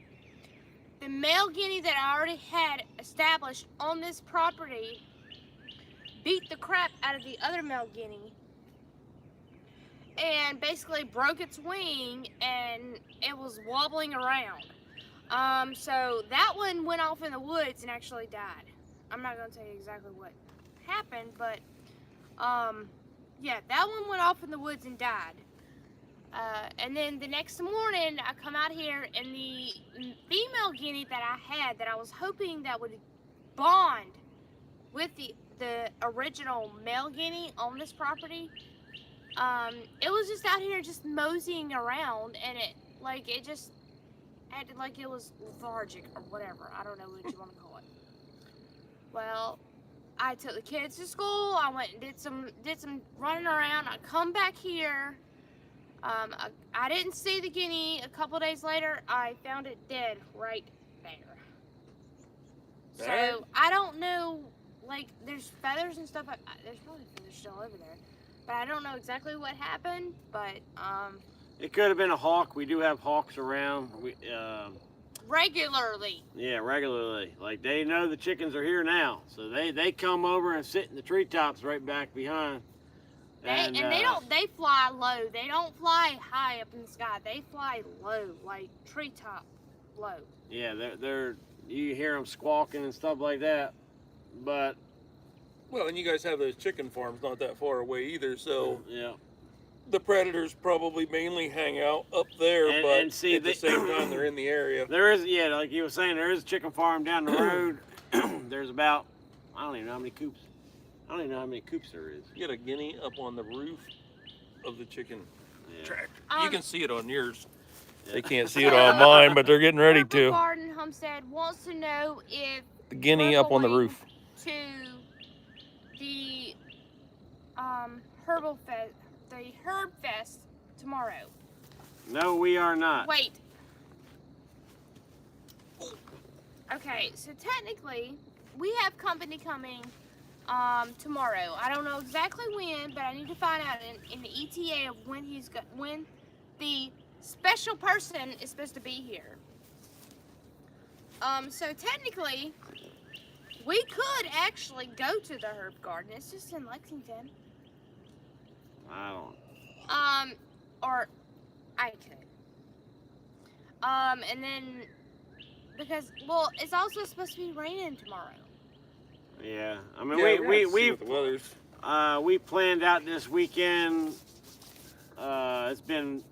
The male guinea that I already had established on this property beat the crap out of the other male guinea and basically broke its wing, and it was wobbling around. So that one went off in the woods and actually died. I'm not gonna tell you exactly what happened, but yeah, that one went off in the woods and died. And then the next morning, I come out here, and the female guinea that I had, that I was hoping that would bond with the original male guinea on this property, it was just out here just moseying around, and it just acted like it was lethargic or whatever. I don't know what you want to call it. Well, I took the kids to school. I went and did some running around. I come back here. I didn't see the guinea. A couple days later, I found it dead right there. So I don't know. Like, there's feathers and stuff. There's probably feathers still over there, but I don't know exactly what happened. But It could have been a hawk. We do have hawks around. regularly. Yeah, regularly. Like, they know the chickens are here now, so they come over and sit in the treetops right back behind. They fly low. They don't fly high up in the sky. They fly low, like treetop low. Yeah, they're you hear them squawking and stuff like that, but Well, and you guys have those chicken farms not that far away either, so yeah. the predators probably mainly hang out up there, but and see, at the same time they're in the area. There is, yeah, like you were saying, there is a chicken farm down the road. There's about, I don't even know how many coops. I don't even know how many coops there is. You got a guinea up on the roof of the chicken Yeah. tractor. You can see it on yours. They can't see it on mine, but they're getting ready Herbal to. Garden Homestead wants to know if The guinea we're up on the going roof. to the Herbal Fest, the Herb Fest tomorrow. No, we are not. Wait. Okay, so technically, we have company coming tomorrow. I don't know exactly when, but I need to find out in the ETA of when the special person is supposed to be here. So technically, we could actually go to the herb garden. It's just in Lexington. I don't. Or I could. And then because it's also supposed to be raining tomorrow. Yeah, I mean Yeah, we planned out this weekend. It's been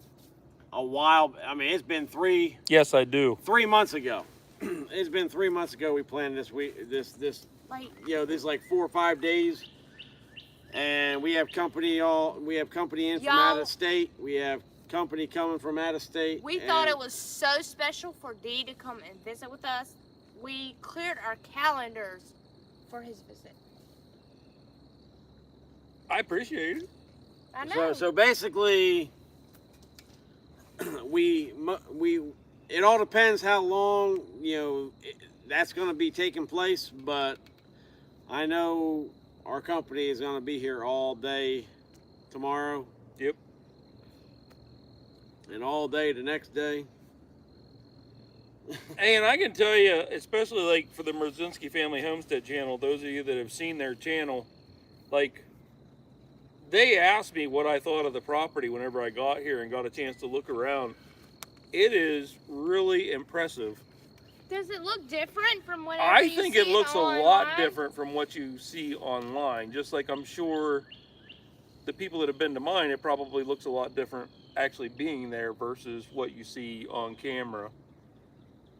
a while. I mean, it's been Yes, I do. 3 months ago. It's been 3 months ago we planned this week. This Like, this like 4 or 5 days, and we have company in from Y'all- out of state. We have company coming from out of state. we thought it was so special for Dee to come and visit with us. We cleared our calendars for his visit. I appreciate it. I know. So basically, it all depends how long that's going to be taking place. But I know our company is going to be here all day tomorrow. Yep. And all day the next day. Hey, and I can tell you, especially like for the Merzinski Family Homestead channel, those of you that have seen their channel, like, they asked me what I thought of the property whenever I got here and got a chance to look around. It is really impressive. Does it look different from what I think it looks online? a lot different from what you see online. Just like I'm sure the people that have been to mine, it probably looks a lot different actually being there versus what you see on camera.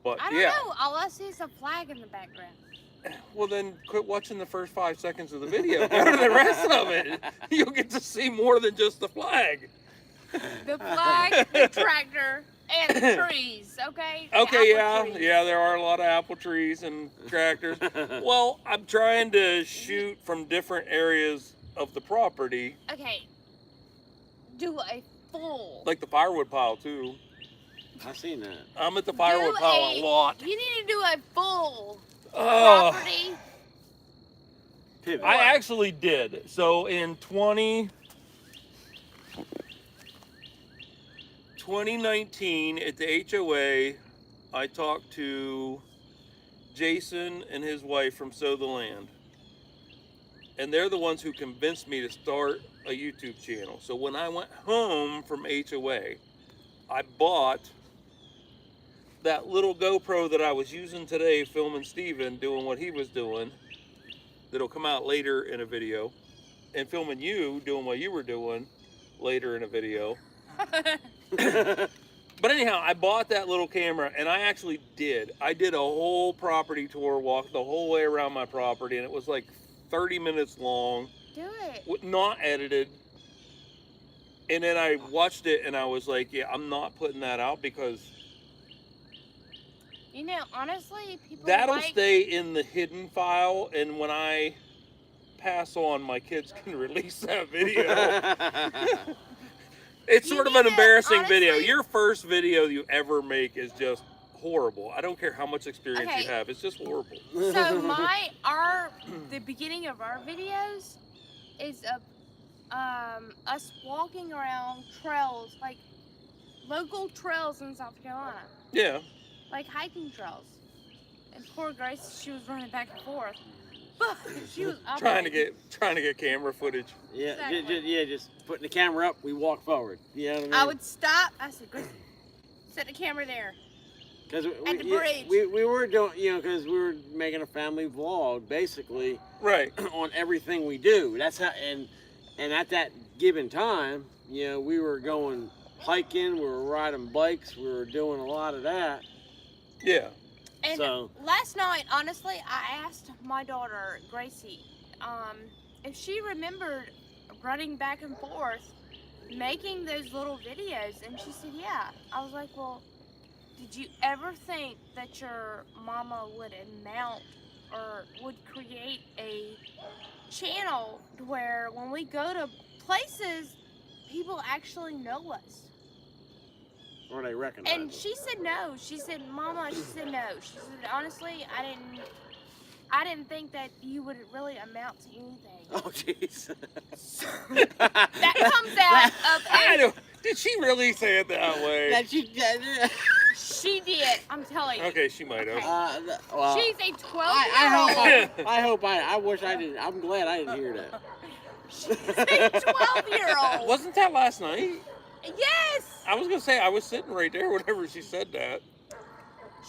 But I don't yeah. know. All I see is a flag in the background. Well, then quit watching the first 5 seconds of the video. Go to the rest of it. You'll get to see more than just the flag. The flag, the tractor, and the trees, okay? The Okay, yeah. apple trees. Yeah, there are a lot of apple trees and tractors. Well, I'm trying to shoot from different areas of the property. Okay. Do a full. Like the firewood pile, too. I've seen that. I'm at the firewood pile a lot. You need to do a full Oh, property. Pivot. I actually did. So in 2019 at the HOA, I talked to Jason and his wife from Sow the Land. And they're the ones who convinced me to start a YouTube channel. So when I went home from HOA, I bought that little GoPro that I was using today filming Steven doing what he was doing, that'll come out later in a video, and filming you doing what you were doing later in a video. But anyhow, I bought that little camera, and I actually did. I did a whole property tour, walked the whole way around my property, and it was like 30 minutes long. Do it. Not edited. And then I watched it, and I was like, yeah, I'm not putting that out because You know, honestly, people that'll like... stay in the hidden file, and when I pass on, my kids can release that video. It's You sort of need an to, embarrassing video. honestly- Your first video you ever make is just horrible. I don't care how much experience Okay. you have. It's just horrible. So the beginning of our videos is us walking around trails, like local trails in South Carolina, Yeah. like hiking trails. And poor Grace, she was running back and forth, but she was up Trying to get camera footage. Yeah, Exactly. just putting the camera up, we walk forward. You know what I mean? I would stop. I said, Grace, set the camera there. Because at the bridge. we were doing, because we were making a family vlog basically Right. on everything we do. That's how, and at that given time, we were going hiking, we were riding bikes, we were doing a lot of that. Yeah. And So- last night, honestly, I asked my daughter, Gracie, if she remembered running back and forth making those little videos, and she said, yeah. I was like, well, did you ever think that your mama would amount or would create a channel where when we go to places, people actually know us? Or they recognize And us. she said no. She said, Mama, she said no. She said, honestly, I didn't think that you would really amount to anything. Oh, jeez. So, that comes out of I don't. Did she really say it that way? That you, She did. I'm telling you. Okay, she might have. well, She's a 12-year-old. I wish I didn't. I'm glad I didn't hear that. She's a 12-year-old. Wasn't that last night? Yes. I was gonna say I was sitting right there whenever she said that.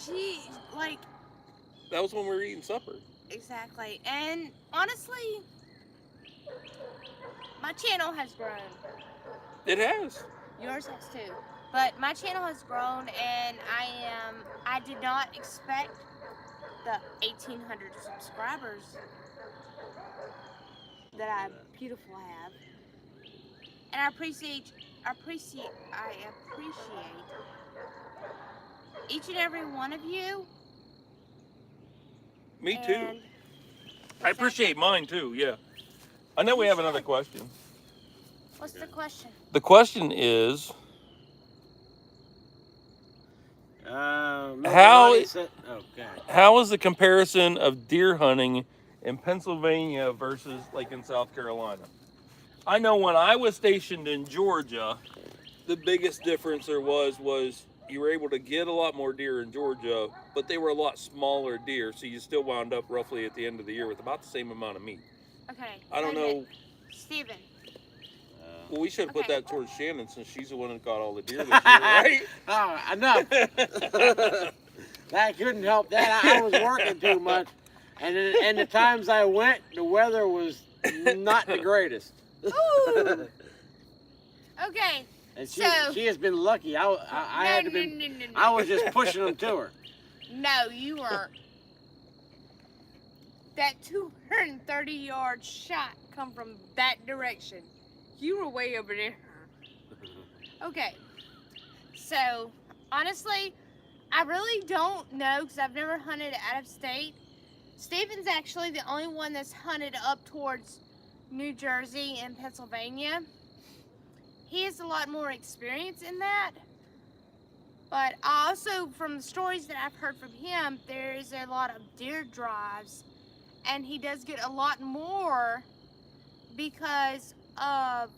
She, like, That was when we were eating supper. exactly. And honestly, my channel has grown. It has. Yours has too. But my channel has grown, and I did not expect the 1,800 subscribers that I beautiful have. And I appreciate each and every one of you. Me too. And I appreciate mine too. Yeah. I know we have another question. what's the question? The question is, How? Okay. how is the comparison of deer hunting in Pennsylvania versus like in South Carolina? I know when I was stationed in Georgia, the biggest difference there was you were able to get a lot more deer in Georgia, but they were a lot smaller deer, so you still wound up roughly at the end of the year with about the same amount of meat. Okay. I don't know. Steven. Well, we should have put Okay. that towards Shannon since she's the one that got all the deer this year, right? Enough. That couldn't help that. I was working too much, and the times I went, the weather was not the greatest. Ooh. Okay. And So- she has been lucky. I had to be. No. I was just pushing them to her. No, you weren't. That 230-yard shot come from that direction. You were way over there. Okay. So, honestly, I really don't know because I've never hunted out of state. Steven's actually the only one that's hunted up towards New Jersey and Pennsylvania. He has a lot more experience in that. But also, from the stories that I've heard from him, there is a lot of deer drives. And he does get a lot more because of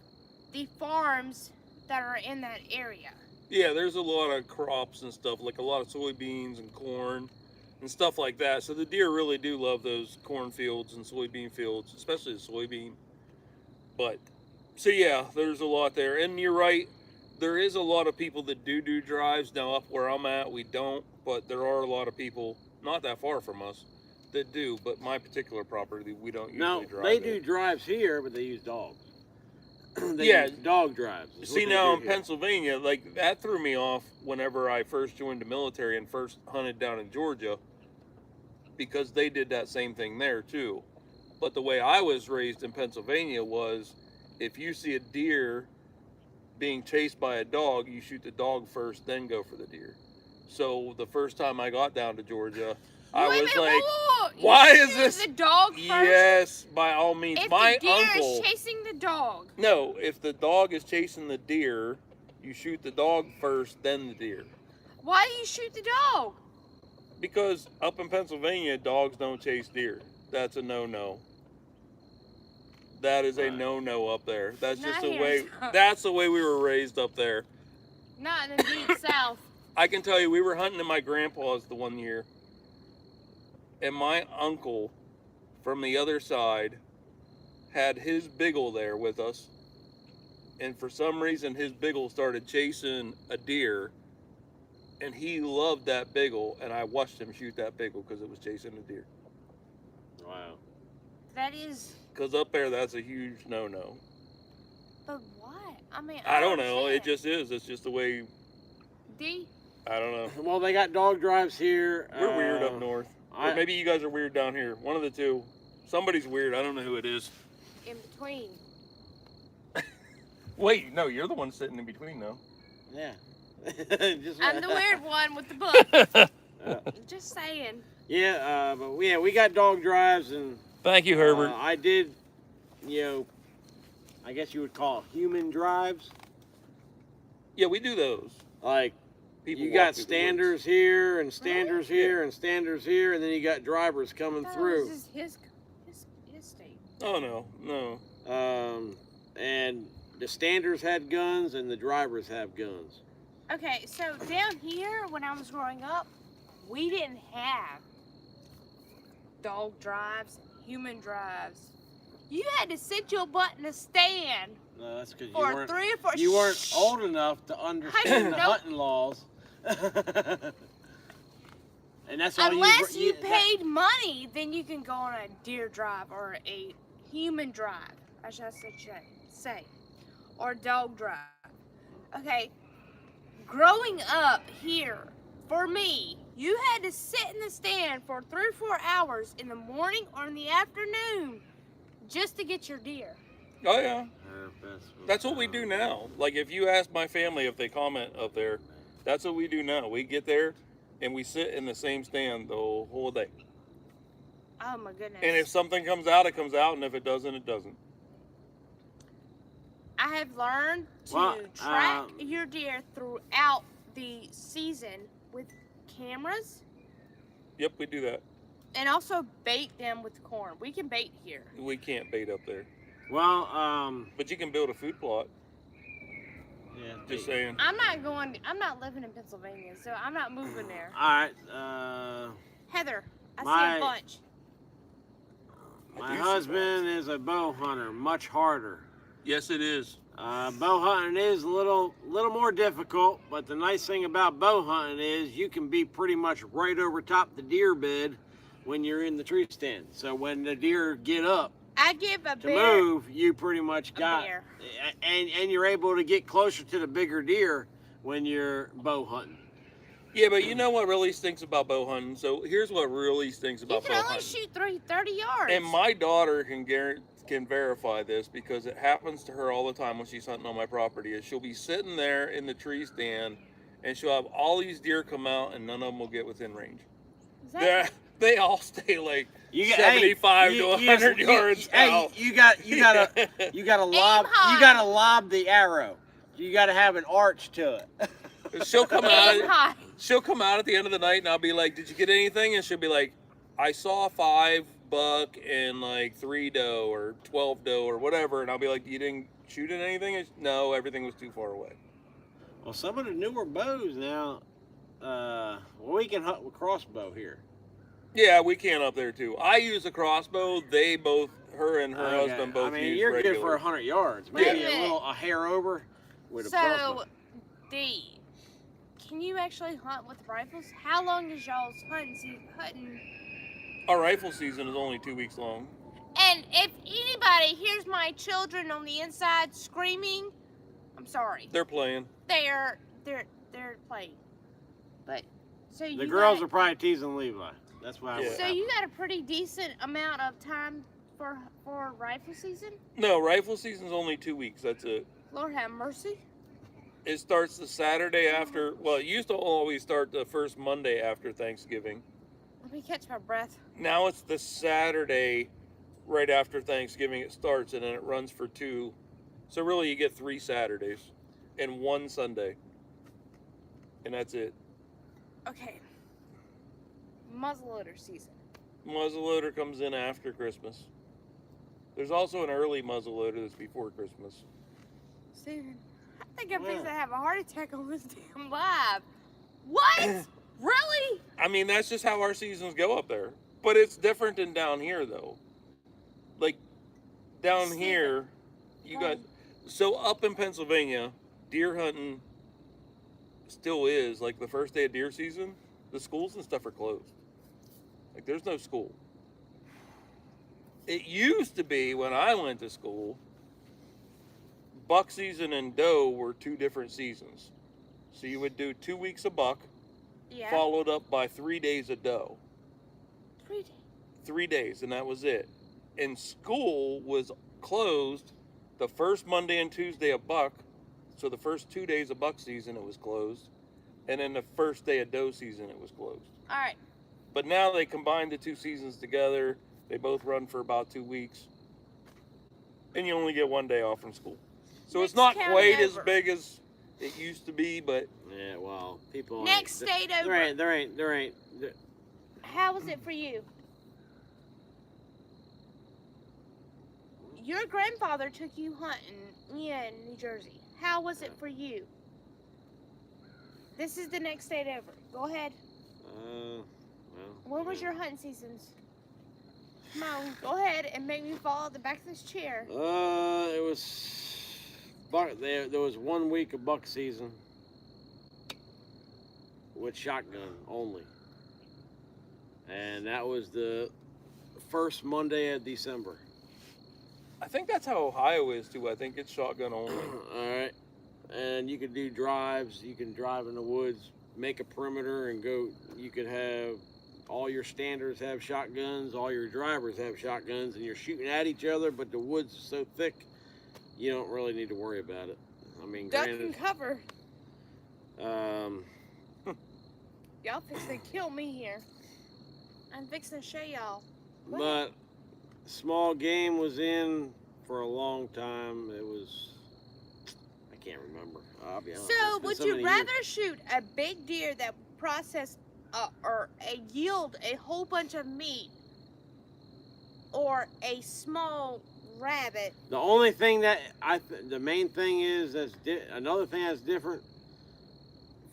the farms that are in that area. Yeah, there's a lot of crops and stuff, like a lot of soybeans and corn and stuff like that. So the deer really do love those cornfields and soybean fields, especially the soybean. But, so yeah, there's a lot there. And you're right, there is a lot of people that do drives. Now, up where I'm at, we don't, but there are a lot of people, not that far from us, that do. But my particular property, we don't usually No, drive they it. do drives here, but they use dogs. They Yeah. use dog drives. is See, what they now do in here. Pennsylvania, like that threw me off whenever I first joined the military and first hunted down in Georgia, because they did that same thing there too. But the way I was raised in Pennsylvania was, if you see a deer being chased by a dog, you shoot the dog first, then go for the deer. So the first time I got down to Georgia, I Wait a was minute, like, whoa. You why is shoot this- the dog first? yes, by all means. If My the deer uncle. is chasing the dog. No, if the dog is chasing the deer, you shoot the dog first, then the deer. Why do you shoot the dog? Because up in Pennsylvania, dogs don't chase deer. That's a no-no. That is a Right. no-no up there. That's just Not the here, way. so- That's the way we were raised up there. Not in the deep south. I can tell you, we were hunting at my grandpa's the one year, and my uncle from the other side had his biggle there with us, and for some reason his biggle started chasing a deer, and he loved that biggle, and I watched him shoot that biggle because it was chasing a deer. Wow. That is, Because up there, that's a huge no-no. but why? I mean, I don't know. It understand. just is. It's just the way. D. I don't know. Well, they got dog drives here. We're weird up north, or I- maybe you guys are weird down here. One of the two. Somebody's weird. I don't know who it is. In between. Wait, no, you're the one sitting in between though. Yeah. I'm the weird one with the book. Just saying. Yeah, but we got dog drives, and Thank you, Herbert. I did, I guess you would call it human drives. Yeah, we do those. Like, People you walk got through the standers here, and standers Really? here, and standers here, and then you got drivers coming through. This is his state. Oh no. And the standers had guns, and the drivers have guns. Okay, so down here, when I was growing up, we didn't have dog drives, human drives. You had to sit your butt in a stand No, that's because for 3 or 4. you weren't old enough to understand the Nope. hunting laws. And that's all Unless you paid money, then you can go on a deer drive or a human drive, I should say, or dog drive. Okay, growing up here, for me, you had to sit in the stand for 3 or 4 hours in the morning or in the afternoon just to get your deer. Oh yeah. That's what we do now. Like if you ask my family if they comment up there, that's what we do now. We get there and we sit in the same stand the whole day. Oh my goodness. And if something comes out, it comes out, and if it doesn't, it doesn't. I have learned to track your deer throughout the season with cameras. Yep, we do that. And also bait them with corn. We can bait here. We can't bait up there. Well, But you can build a food plot. yeah. Just saying. I'm not living in Pennsylvania, so I'm not moving there. All right. Heather, I see My- a bunch. My husband is a bow hunter, much harder. Yes, it is. Bow hunting is a little more difficult, but the nice thing about bow hunting is you can be pretty much right over top the deer bed when you're in the tree stand. So when the deer get up I give a to bear move, you pretty much got, bear. and you're able to get closer to the bigger deer when you're bow hunting. Yeah, but you know what really stinks about bow hunting? So here's what really stinks You about can bow only hunting. shoot 30 yards. And my daughter can verify this because it happens to her all the time when she's hunting on my property. Is she'll be sitting there in the tree stand, and she'll have all these deer come out, and none of them will get within range. They all stay like 75 to 100 yards out. You gotta lob the arrow. You gotta have an arch to it. She'll come Aim high. out. She'll come out at the end of the night, and I'll be like, "Did you get anything?" And she'll be like, "I saw 5 buck and like 3 doe or 12 doe or whatever." And I'll be like, "You didn't shoot at anything?" And no, everything was too far away. Well, some of the newer bows now, we can hunt with crossbow here. Yeah, we can up there too. I use a crossbow. Her and her husband both use you're regular. good for 100 yards, maybe Yeah. a hair over with a So, crossbow. D, can you actually hunt with rifles? How long is y'all's hunting? Our rifle season is only 2 weeks long. And if anybody hears my children on the inside screaming, I'm sorry. They're playing. They're playing. But so The you girls got, are probably teasing Levi. That's why. Yeah. So you got a pretty decent amount of time for rifle season? No, rifle season's only 2 weeks. That's it. Lord have mercy. It starts the Saturday after. Well, it used to always start the first Monday after Thanksgiving. Let me catch my breath. Now it's the Saturday right after Thanksgiving it starts, and then it runs for 2. So really you get 3 Saturdays and 1 Sunday. And that's it. Okay. Muzzleloader season. Muzzleloader comes in after Christmas. There's also an early muzzleloader that's before Christmas. Steven, I think I'm What? fixing to have a heart attack on this damn live. What? Really? I mean, that's just how our seasons go up there. But it's different than down here, though. Like, down Steven. here, you got... So up in Pennsylvania, deer hunting still is, like, the first day of deer season, the schools and stuff are closed. Like, there's no school. It used to be, when I went to school, buck season and doe were 2 different seasons. So you would do 2 weeks of buck, Yeah. followed up by 3 days of doe. 3 days. 3 days, and that was it. And school was closed the first Monday and Tuesday of buck. So the first 2 days of buck season, it was closed. And then the first day of doe season, it was closed. All right. But now they combined the 2 seasons together. They both run for about 2 weeks. And you only get 1 day off from school. So it's not quite as big as it used to be, but... Yeah, well, people... Next state over. There ain't... How was it for you? Your grandfather took you hunting in New Jersey. How was it for you? This is the next state over. Go ahead. Well... When was your hunting seasons? Come on, go ahead and make me fall at the back of this chair. It was... There was 1 week of buck season with shotgun only. And that was the first Monday of December. I think that's how Ohio is too. I think it's shotgun only. All right. And you could do drives. You can drive in the woods, make a perimeter and go. You could have all your standers have shotguns, all your drivers have shotguns, and you're shooting at each other, but the woods is so thick, you don't really need to worry about it. I mean, Duck granted, and cover. Y'all fixing to kill me here. I'm fixing to show y'all. But small game was in for a long time. It was, I can't remember. I'll be honest. So, would you rather shoot a big deer that processed or yield a whole bunch of meat, or a small rabbit? The only thing that the main thing is another thing that's different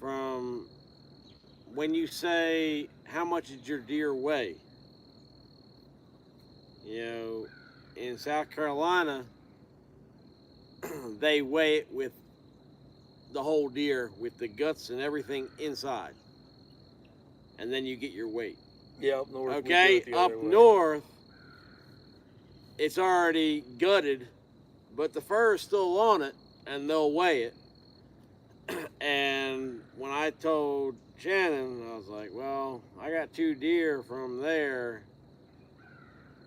from when you say how much did your deer weigh. You know, in South Carolina, they weigh it with the whole deer with the guts and everything inside. And then you get your weight. Yeah, up north. Okay, up north, it's already gutted, but the fur is still on it, and they'll weigh it. And when I told Shannon, I was like, well, I got 2 deer from there,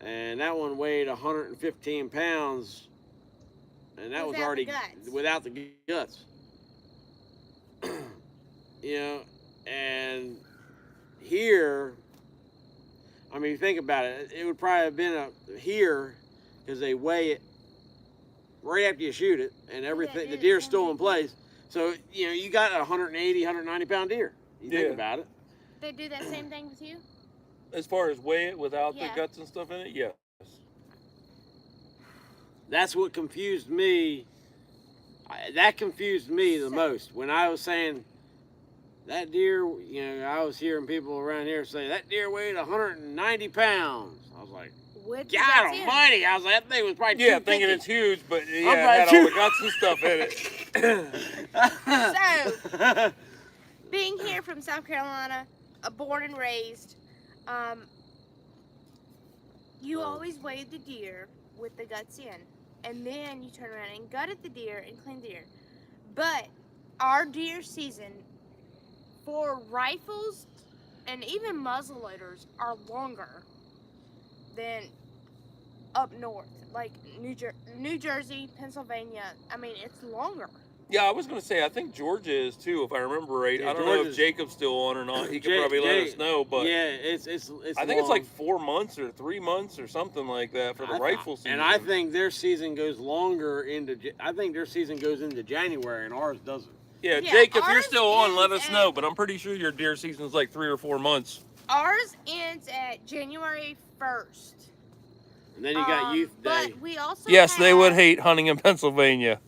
and that one weighed 115 pounds, and that was already without the guts. You know, and here, I mean, think about it. It would probably have been here because they weigh it right after you shoot it, and everything. The deer's still in place. So, you know, you got a 180, 190 pound deer. You think about it. They do that same thing with you? As far as weigh it without the guts and stuff in it, yes. That's what confused me. That confused me the most when I was saying that deer. You know, I was hearing people around here say that deer weighed 190 pounds. I was like, God Almighty! I was like, that thing was probably 250. Thinking it's huge, but it had all the guts and stuff in it. So, being here from South Carolina, born and raised, you always weighed the deer with the guts in, and then you turn around and gutted the deer and cleaned the deer. But our deer season for rifles and even muzzleloaders are longer than up north, like New Jersey, Pennsylvania. I mean, it's longer. Yeah, I was going to say, I think Georgia is too, if I remember right. I don't know if Jacob's still on or not. He could probably let us know, but yeah, it's I think it's like 4 months or 3 months or something like that for the rifle season. And I think their season goes longer I think their season goes into January, and ours doesn't. Yeah, Jake, if you're still on, let us know. But I'm pretty sure your deer season is like 3 or 4 months. Ours ends at January 1st. And then you got Youth Day. But we also they would hate hunting in Pennsylvania.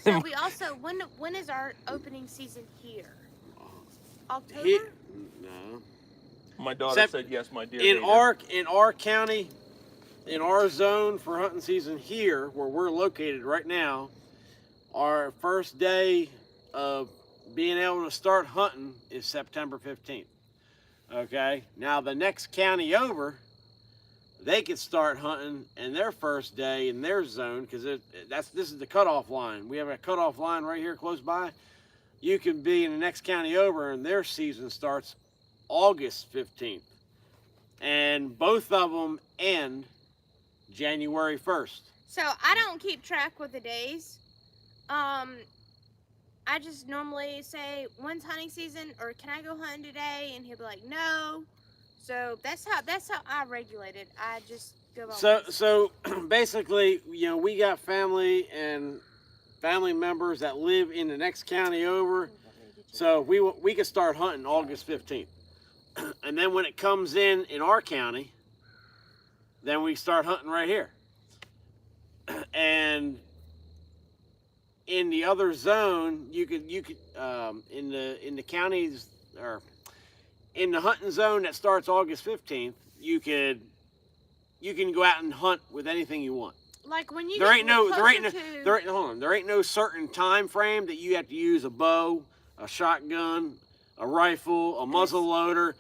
So we also, when is our opening season here? October? No. My daughter said yes, my dear. In our county, in our zone for hunting season here, where we're located right now, our first day of being able to start hunting is September 15th. Okay? Now the next county over, they could start hunting in their first day in their zone, because this is the cutoff line. We have a cutoff line right here close by. You can be in the next county over, and their season starts August 15th. And both of them end January 1st. So I don't keep track with the days. I just normally say, when's hunting season, or can I go hunting today? And he'll be like, no. So that's how I regulate it. I just go by. So basically, we got family members that live in the next county over. So we can start hunting August 15th. And then when it comes in our county, then we start hunting right here. And in the other zone, you could in the counties, or in the hunting zone that starts August 15th, you can go out and hunt with anything you want. Like when you there ain't no certain time frame that you have to use a bow, a shotgun, a rifle, a muzzle loader.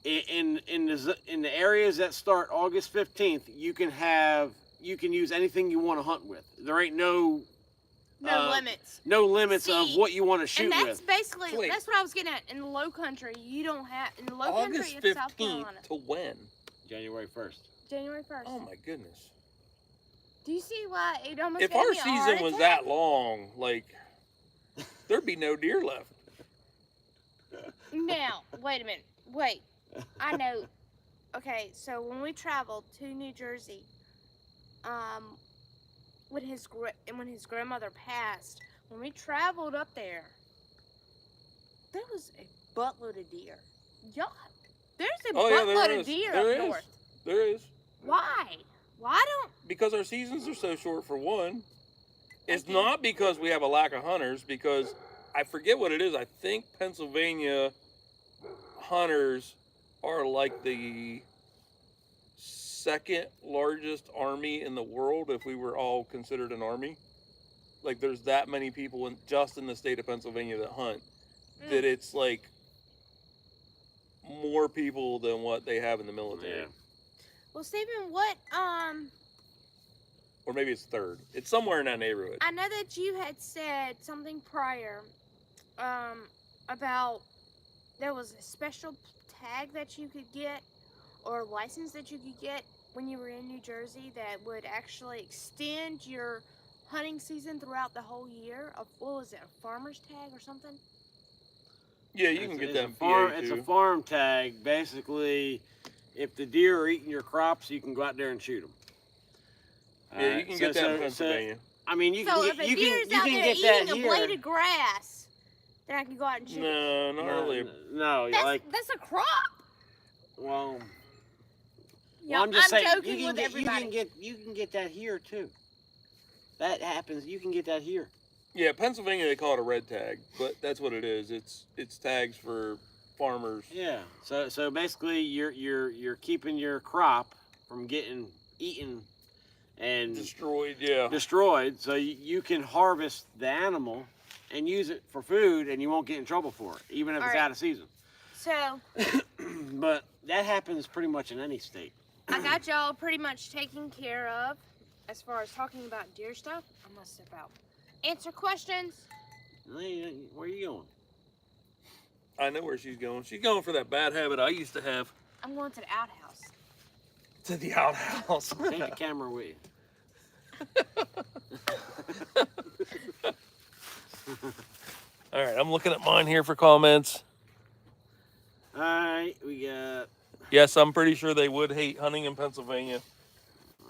In the areas that start August 15th, you can use anything you want to hunt with. There ain't no limits. No limits of what you want to shoot with. And that's basically that's what I was getting at. In the Low Country, you don't have in the Low Country August of South 15th Carolina. to when? January 1st. January 1st. Oh my goodness. Do you see why it almost If gave our me a heart season was attack? that long, like, there'd be no deer left. Now, wait a minute. Wait. I know. Okay, so when we traveled to New Jersey, when his grandmother passed, when we traveled up there was a buttload of deer. Y'all, there's a buttload of deer up north. There is. Why? Why don't? Because our seasons are so short, for one. It's not because we have a lack of hunters, because I forget what it is. I think Pennsylvania hunters are like the second largest army in the world if we were all considered an army. Like, there's that many people just in the state of Pennsylvania that hunt, that it's like more people than what they have in the military. Yeah. Well, Stephen, what or maybe it's third. It's somewhere in that neighborhood. I know that you had said something prior about there was a special tag that you could get, or license that you could get when you were in New Jersey, that would actually extend your hunting season throughout the whole year. What was it, a farmer's tag or something? Yeah, you can get that. It's a farm tag. Basically, if the deer are eating your crops, you can go out there and shoot them. Yeah, you can get that in Pennsylvania. I mean, you so can if get, a you deer's can out get there that eating here. a blade of grass, then I can go out and shoot it. No, not really. No, that's a crop. Well, Yeah, I'm just saying, joking with everybody. you can get that here too. That happens. You can get that here. Yeah, Pennsylvania they call it a red tag, but that's what it is. It's tags for farmers. Yeah. So basically, you're keeping your crop from getting eaten and destroyed. Yeah. Destroyed. So you can harvest the animal and use it for food, and you won't get in trouble for it, even if it's out of season. So. But that happens pretty much in any state. I got y'all pretty much taken care of as far as talking about deer stuff. I'm gonna step out. Answer questions. Where are you going? I know where she's going. She's going for that bad habit I used to have. I'm going to the outhouse. To the outhouse. Take the camera with you. All right, I'm looking at mine here for comments. All right, we got. Yes, I'm pretty sure they would hate hunting in Pennsylvania.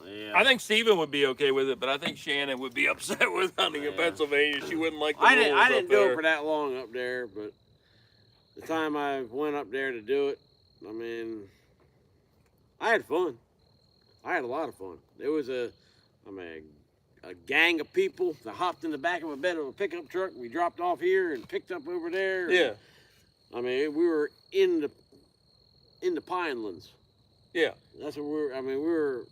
Yeah. I think Steven would be okay with it, but I think Shannon would be upset with hunting in Pennsylvania. She wouldn't like the rules I didn't up do there. it for that long up there, but the time I went up there to do it, I mean, I had fun. I had a lot of fun. There was a gang of people that hopped in the back of a bed of a pickup truck. We dropped off here and picked up over there. Yeah. I mean, we were in the Pinelands. Yeah. That's what we were. I mean, we were.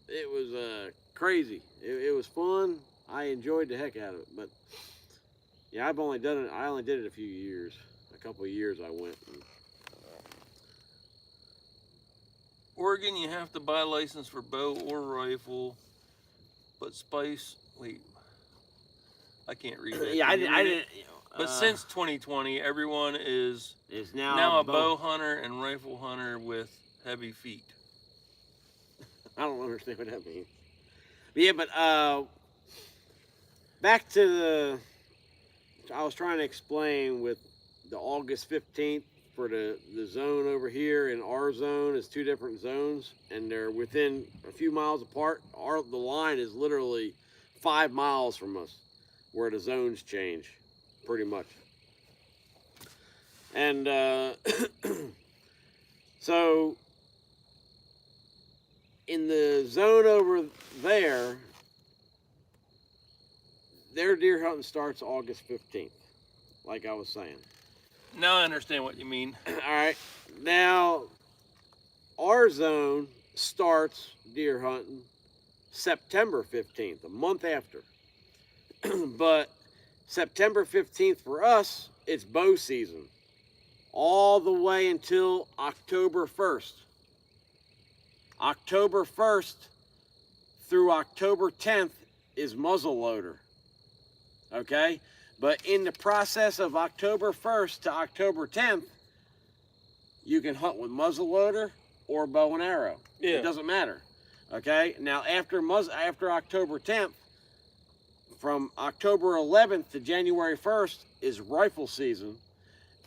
It was crazy. It was fun. I enjoyed the heck out of it. But yeah, I've only done it. I only did it a few years. A couple of years I went. And, Oregon, you have to buy a license for bow or rifle, but spice. Wait, I can't read that. yeah, I didn't. But since 2020, everyone is now a bow hunter and rifle hunter with heavy feet. I don't understand what that means. Yeah, but back to the. I was trying to explain with the August 15th for the zone over here and our zone is two different zones, and they're within a few miles apart. The line is literally 5 miles from us, where the zones change, pretty much. And so in the zone over there, their deer hunting starts August 15th, like I was saying. Now I understand what you mean. All right. Now, our zone starts deer hunting September 15th, a month after. But September 15th for us, it's bow season. All the way until October 1st. October 1st through October 10th is muzzleloader. Okay? But in the process of October 1st to October 10th, you can hunt with muzzleloader or bow and arrow. Yeah. It doesn't matter. Okay? Now, after October 10th, from October 11th to January 1st is rifle season.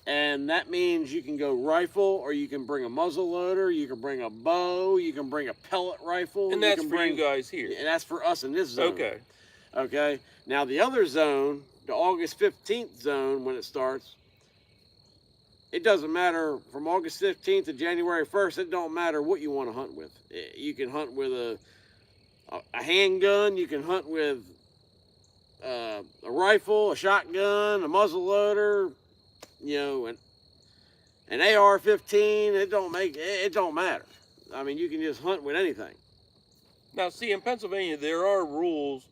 And that means you can go rifle, or you can bring a muzzleloader, you can bring a bow, you can bring a pellet rifle. And that's for you guys here. And that's for us in this zone. Okay. Okay? Now, the other zone, the August 15th zone, when it starts, it doesn't matter from August 15th to January 1st. It don't matter what you want to hunt with. You can hunt with a handgun. You can hunt with a rifle, a shotgun, a muzzleloader, you know, an AR-15. It don't matter. I mean, you can just hunt with anything. Now, see, in Pennsylvania, there are rules,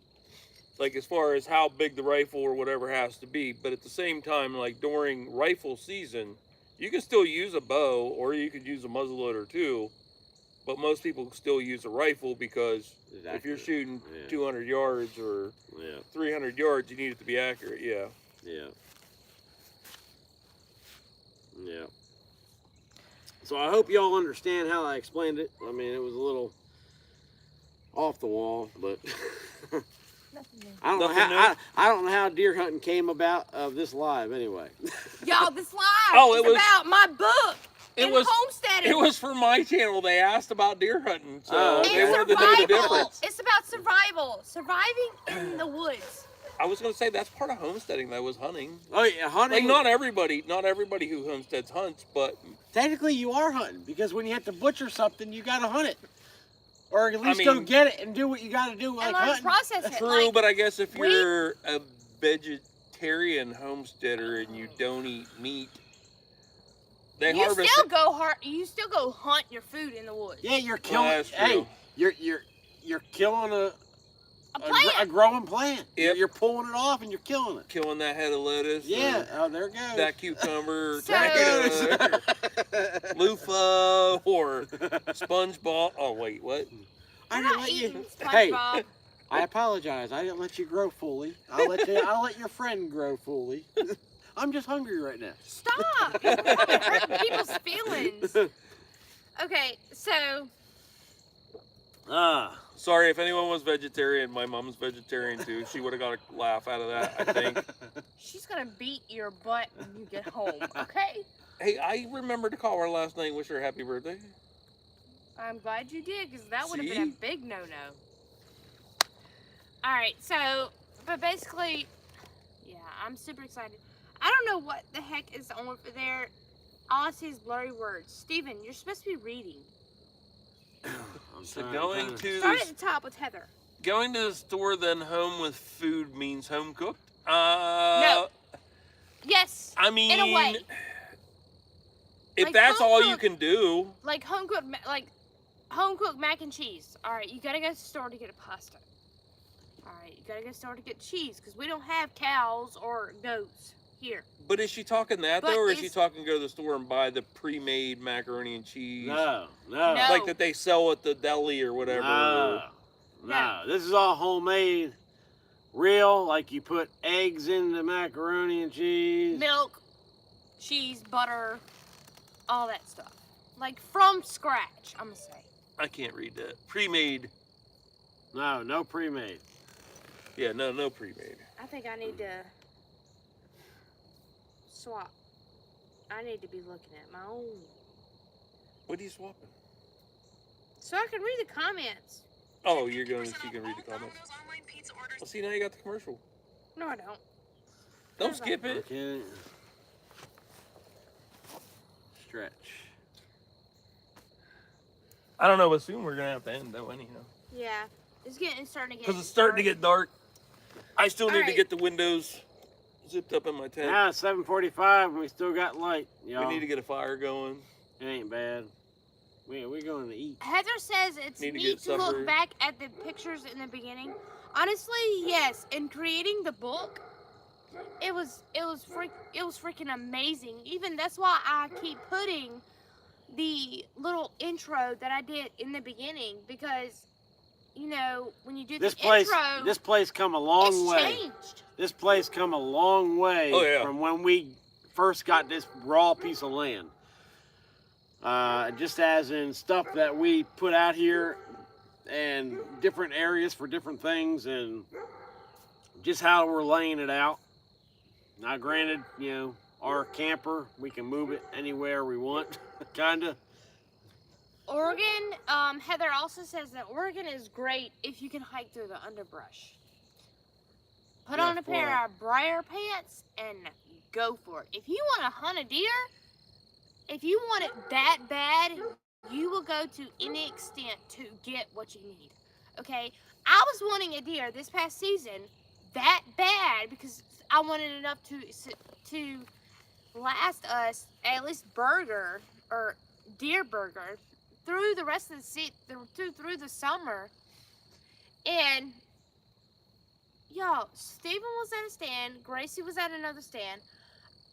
like as far as how big the rifle or whatever has to be. But at the same time, like during rifle season, you can still use a bow, or you could use a muzzleloader too. But most people still use a rifle because if you're shooting 200 yards or 300 yards, you need it to be accurate. Yeah. So I hope y'all understand how I explained it. I mean, it was a little off the wall, but I don't know how deer hunting came about this live anyway. Y'all, this live is about my book. Homestead. It was for my channel. They asked about deer hunting, so it's they wanted to know the difference. It's about survival, surviving in the woods. I was gonna say that's part of homesteading. That was hunting. Oh yeah, hunting. Like not everybody who homesteads hunts, but technically you are hunting because when you have to butcher something, you gotta hunt it, or at least go get it and do what you gotta do, like hunting. Process it. True, but I guess if you're a vegetarian homesteader and you don't eat meat, you still go hunt your food in the woods. Yeah, you're killing. You're killing a growing plant. Yep. You're pulling it off and you're killing it. Killing that head of lettuce. Yeah. Oh, there it goes. That cucumber. So, loofah or SpongeBob. Oh wait, what? I didn't let you. Hey, I apologize. I didn't let you grow fully. I'll let your friend grow fully. I'm just hungry right now. Stop! You're probably hurting people's feelings. Okay, so. Sorry, if anyone was vegetarian, my mom's vegetarian too. She would have got a laugh out of that, I think. She's gonna beat your butt when you get home, okay? Hey, I remembered to call her last night and wish her happy birthday. I'm glad you did, because that would have been a big no-no. Alright, so, but basically, yeah, I'm super excited. I don't know what the heck is on over there. All I see is blurry words. Steven, you're supposed to be reading. So going to start at the top with Heather. Going to the store, then home with food means home cooked? No. Yes. I mean, in a way. If like that's all you can do. Like home cooked mac and cheese. All right, you gotta go to the store to get a pasta. All right, you gotta go to the store to get cheese because we don't have cows or goats here. But is she talking that though, or is she talking go to the store and buy the pre-made macaroni and cheese? No. Like that they sell at the deli or whatever. No. This is all homemade, real. Like you put eggs in the macaroni and cheese, milk, cheese, butter, all that stuff. Like from scratch, I'm gonna say. I can't read that. Pre-made. No pre-made. Yeah, no pre-made. I think I need to swap. I need to be looking at my own. What are you swapping? So I can read the comments. Oh, you're going so you can read the comments. Well, see, now you got the commercial. No, I don't. Don't skip it. Okay. Stretch. I don't know, but soon we're going to have to end, though, anyhow. Yeah. It's starting to get Because it's starting to get dark. I still need to Alright. get the windows zipped up in my tent. Now it's 7:45 and we still got light, y'all. We need to get a fire going. It ain't bad. We're going to eat. Heather says it's Need to neat get to supper. look back at the pictures in the beginning. Honestly, yes. In creating the book, it was freaking amazing. Even that's why I keep putting the little intro that I did in the beginning, because you know when you do This the place, intro, this place come a long it's way. changed. This place come a long way Oh, yeah. from when we first got this raw piece of land. Just as in stuff that we put out here and different areas for different things and just how we're laying it out. Now granted, you know, our camper, we can move it anywhere we want, kinda. Oregon, Heather also says that Oregon is great if you can hike through the underbrush. Put Yeah, on a pair boy. of briar pants and go for it. If you want to hunt a deer, if you want it that bad, you will go to any extent to get what you need. Okay? I was wanting a deer this past season that bad because I wanted enough to last us at least burger or deer burger through the rest of the through the summer. And y'all, Stephen was at a stand, Gracie was at another stand.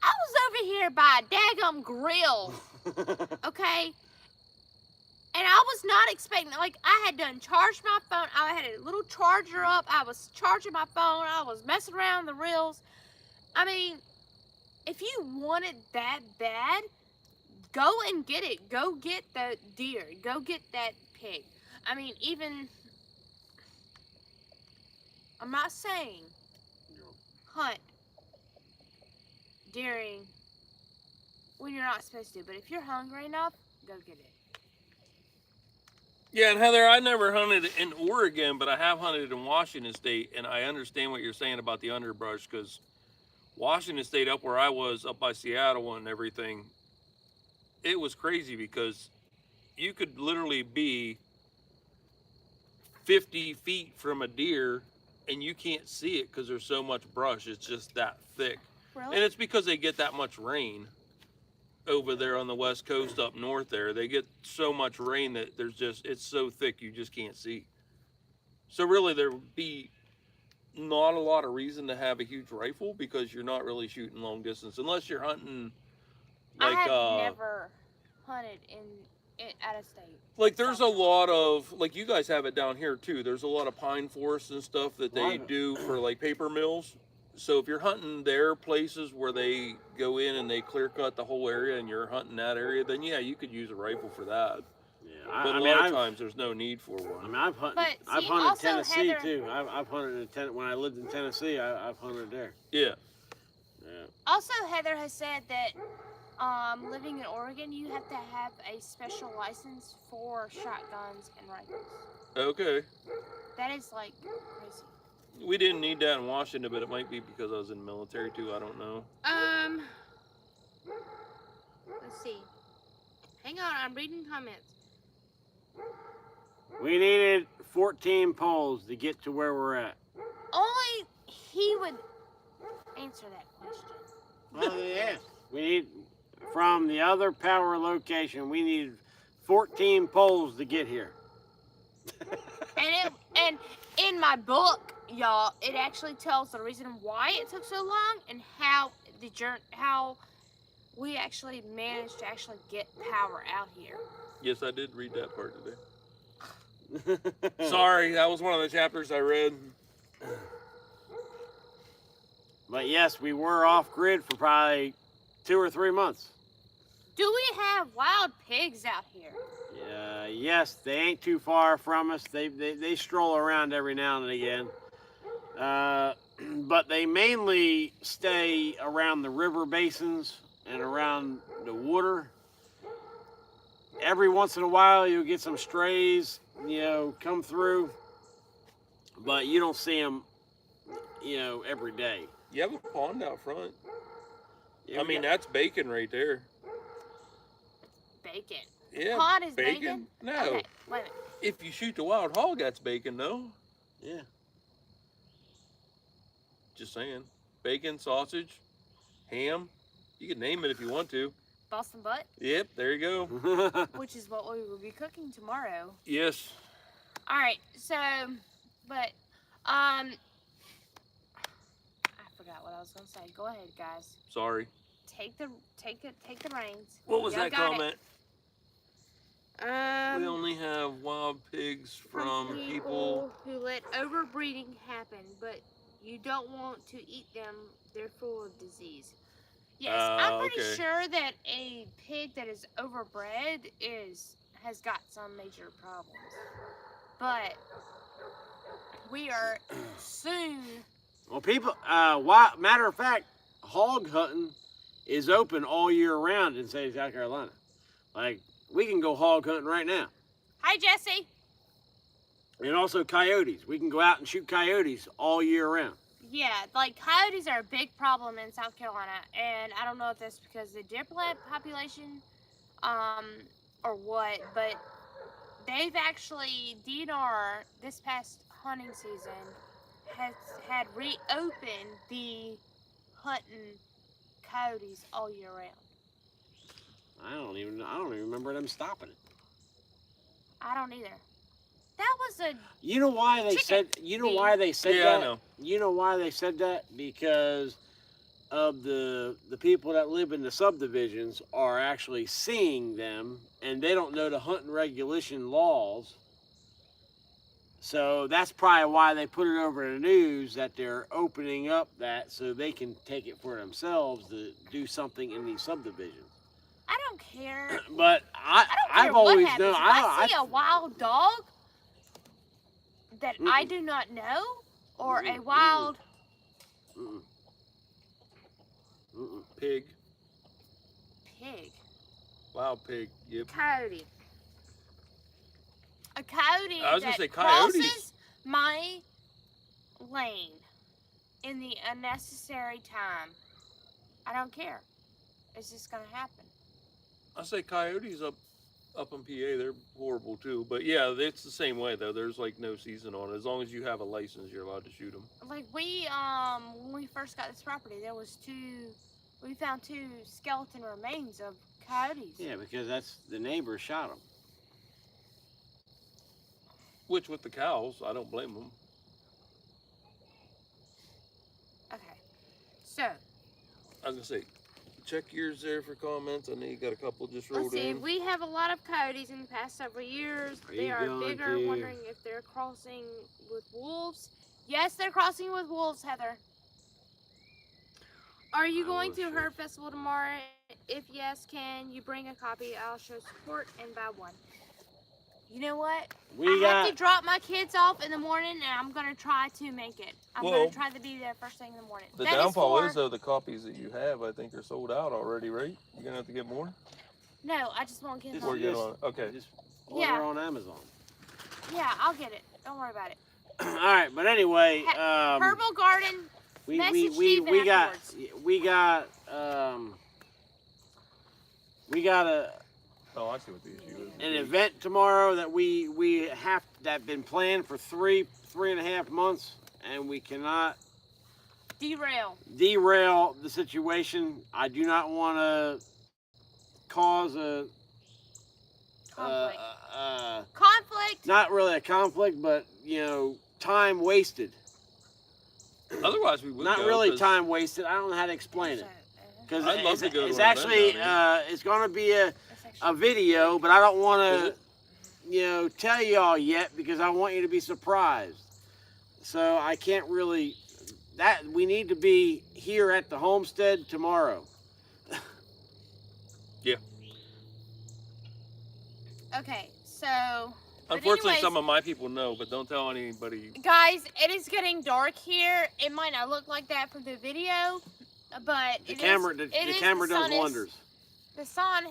I was over here by a daggum grill, okay? And I was not expecting, like, I had done charged my phone. I had a little charger up. I was charging my phone. I was messing around the reels. I mean, if you want it that bad, go and get it. Go get the deer. Go get that pig. I mean, even, I'm not saying hunt during when you're not supposed to, but if you're hungry enough, go get it. Yeah, and Heather, I never hunted in Oregon, but I have hunted in Washington State, and I understand what you're saying about the underbrush, because Washington State, up where I was, up by Seattle and everything, it was crazy because you could literally be 50 feet from a deer and you can't see it because there's so much brush. It's just that thick. Really? And it's because they get that much rain over there on the West Coast up north there. They get so much rain that it's so thick you just can't see. So really there would be not a lot of reason to have a huge rifle because you're not really shooting long distance unless you're hunting like I have never hunted out of state. like there's a lot of, like you guys have it down here too, there's a lot of pine forests and stuff that they do for like paper mills. So if you're hunting their places where they go in and they clear cut the whole area and you're hunting that area, then yeah, you could use a rifle for that. Yeah, But a lot of times there's no need for one. I mean, I've hunted. But I've see, hunted also, Tennessee Heather- too. I've hunted in when I lived in Tennessee. I've hunted there. Yeah. Yeah. Also, Heather has said that living in Oregon, you have to have a special license for shotguns and rifles. Okay. That is like crazy. We didn't need that in Washington, but it might be because I was in the military too. I don't know. Let's see. Hang on, I'm reading comments. We needed 14 poles to get to where we're at. Only he would answer that question. Well, yeah. We need from the other power location. We needed 14 poles to get here. And in my book, y'all, it actually tells the reason why it took so long and how we actually managed to actually get power out here. Yes, I did read that part today. Sorry, that was one of the chapters I read. But yes, we were off grid for probably 2 or 3 months. Do we have wild pigs out here? Yes, they ain't too far from us. They stroll around every now and again. But they mainly stay around the river basins and around the water. Every once in a while, you'll get some strays, come through, but you don't see them, every day. You have a pond out front. Yeah, I mean, that's bacon right there. Bacon. Yeah, Pond is bacon? No. Okay, wait a minute. If you shoot the wild hog, that's bacon, though. Yeah. Just saying. Bacon, sausage, ham. You can name it if you want to. Boston butt? Yep, there you go. Which is what we will be cooking tomorrow. Yes. All right, so, but, I forgot what I was gonna say. Go ahead, guys. Sorry. Take the reins. What was Y'all that got comment? it. We only have wild pigs from people. who let overbreeding happen, but you don't want to eat them. They're full of disease. Yes, I'm pretty okay. sure that a pig that is overbred has got some major problems. But we are soon. Well, people, matter of fact, hog hunting is open all year round in South Carolina. Like, we can go hog hunting right now. Hi, Jesse. And also coyotes. We can go out and shoot coyotes all year round. Yeah, like coyotes are a big problem in South Carolina, and I don't know if that's because of the diplomat population, or what, but they've actually, DNR, this past hunting season, had reopened the hunting coyotes all year round. I don't even remember them stopping it. I don't either. That was a. You know why they said? You know why they said Yeah, that? I know. You know why they said that? Because of the people that live in the subdivisions are actually seeing them, and they don't know the hunting regulation laws. So that's probably why they put it over the news that they're opening up that so they can take it for themselves to do something in these subdivisions. I don't care. But I don't care I've what always happens. known. If I see a wild dog that I do not know, or a wild Pig. pig, Wild pig. Yep. coyote, a coyote I was that gonna say coyotes. crosses my lane in the unnecessary time, I don't care. It's just gonna happen. I say coyotes up in PA, they're horrible too. But yeah, it's the same way though. There's like no season on it. As long as you have a license, you're allowed to shoot them. Like we, when we first got this property, we found 2 skeleton remains of coyotes. Yeah, because that's the neighbor shot them. Which with the cows, I don't blame them. Okay, so I was gonna say, check yours there for comments. I know you got a couple just rolled let's see. in. We have a lot of coyotes in the past several years. They are bigger. Wondering if they're crossing with wolves. Yes, they're crossing with wolves, Heather. Are you going to Herd Festival tomorrow? If yes, can you bring a copy? I'll show support and buy one. You know what? I have to drop my kids off in the morning, and I'm going to try to make it. I'm going to try to be there first thing in the morning. The downfall is, though, the copies that you have, I think, are sold out already, right? You're going to have to get more? No, I just won't get Or them. get on. Okay. Just order on Amazon. Yeah, I'll get it. Don't worry about it. All right, but anyway, Herbal Garden. we got a Oh, I see what the issue is. an event tomorrow that we have that been planned for three and a half months, and we cannot derail the situation. I do not want to cause a conflict. Not really a conflict, but time wasted. Otherwise, we would. Not go, really time wasted. I don't know how to explain it. Because I'd love to go to it's an actually event down it's going to be a video, but I don't want to tell y'all yet because I want you to be surprised. So I can't really. That we need to be here at the homestead tomorrow. Yeah. Okay, So, but Unfortunately, anyways, some of my people know, but don't tell anybody. guys, it is getting dark here. It might not look like that for the video, but The camera does wonders. The sun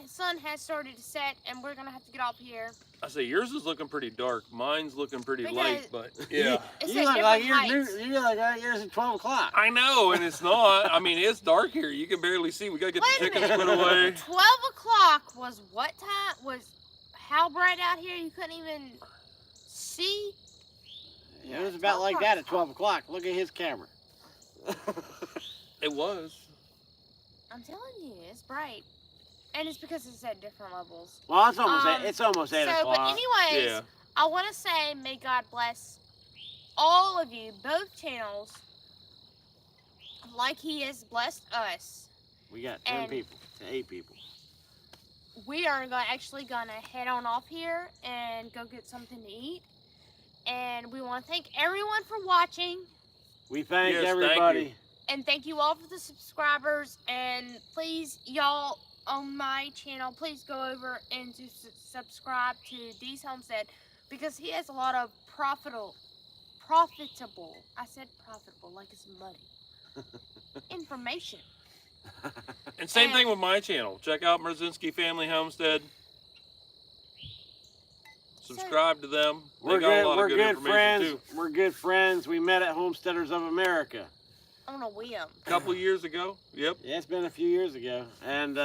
has started to set, and we're gonna have to get off here. I say yours is looking pretty dark. Mine's looking pretty Because- light, but yeah. It's You at look like different yours. heights. You look like yours at 12 o'clock. I know, and it's not. I mean, it's dark here. You can barely see. We gotta get Wait the a chickens minute. put away. 12 o'clock was what time? Was how bright out here? You couldn't even see. It was about like that at 12 o'clock. Look at his camera. It was. I'm telling you, it's bright, and it's because it's at different levels. Well, it's almost 8 So, o'clock. but anyways, Yeah. I want to say, may God bless all of you, both channels, like He has blessed us. We got 10 and- people to 8 people. We are actually gonna head on off here and go get something to eat. And we want to thank everyone for watching. We thank Yes, thank everybody. you. And thank you all for the subscribers. And please, y'all on my channel, please go over and to subscribe to Dee's Homestead, because he has a lot of profitable, I said profitable like it's money, information. And same thing with my channel. Check out Merzinski Family Homestead. Subscribe to them. They got a lot of good information friends. too. We're good friends. We met at Homesteaders of America. I'm gonna wee 'em. A couple years ago. Yep. Yeah, it's been a few years ago, and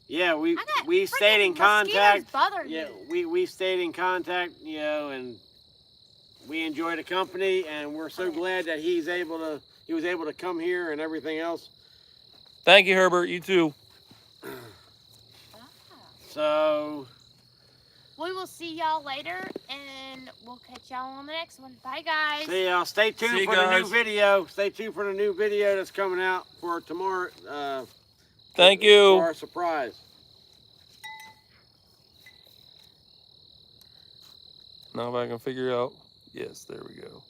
yeah, we I got stayed in freaking contact. mosquitoes bothering Yeah, me. we stayed in contact, you know, and we enjoyed the company, and we're so glad that he was able to come here and everything else. Thank you, Herbert. You too. So We will see y'all later, and we'll catch y'all on the next one. Bye, guys. see y'all. Stay tuned See you for the new guys. video. Stay tuned for the new video that's coming out for tomorrow. Thank you. For our surprise. Now if I can figure out. Yes, there we go.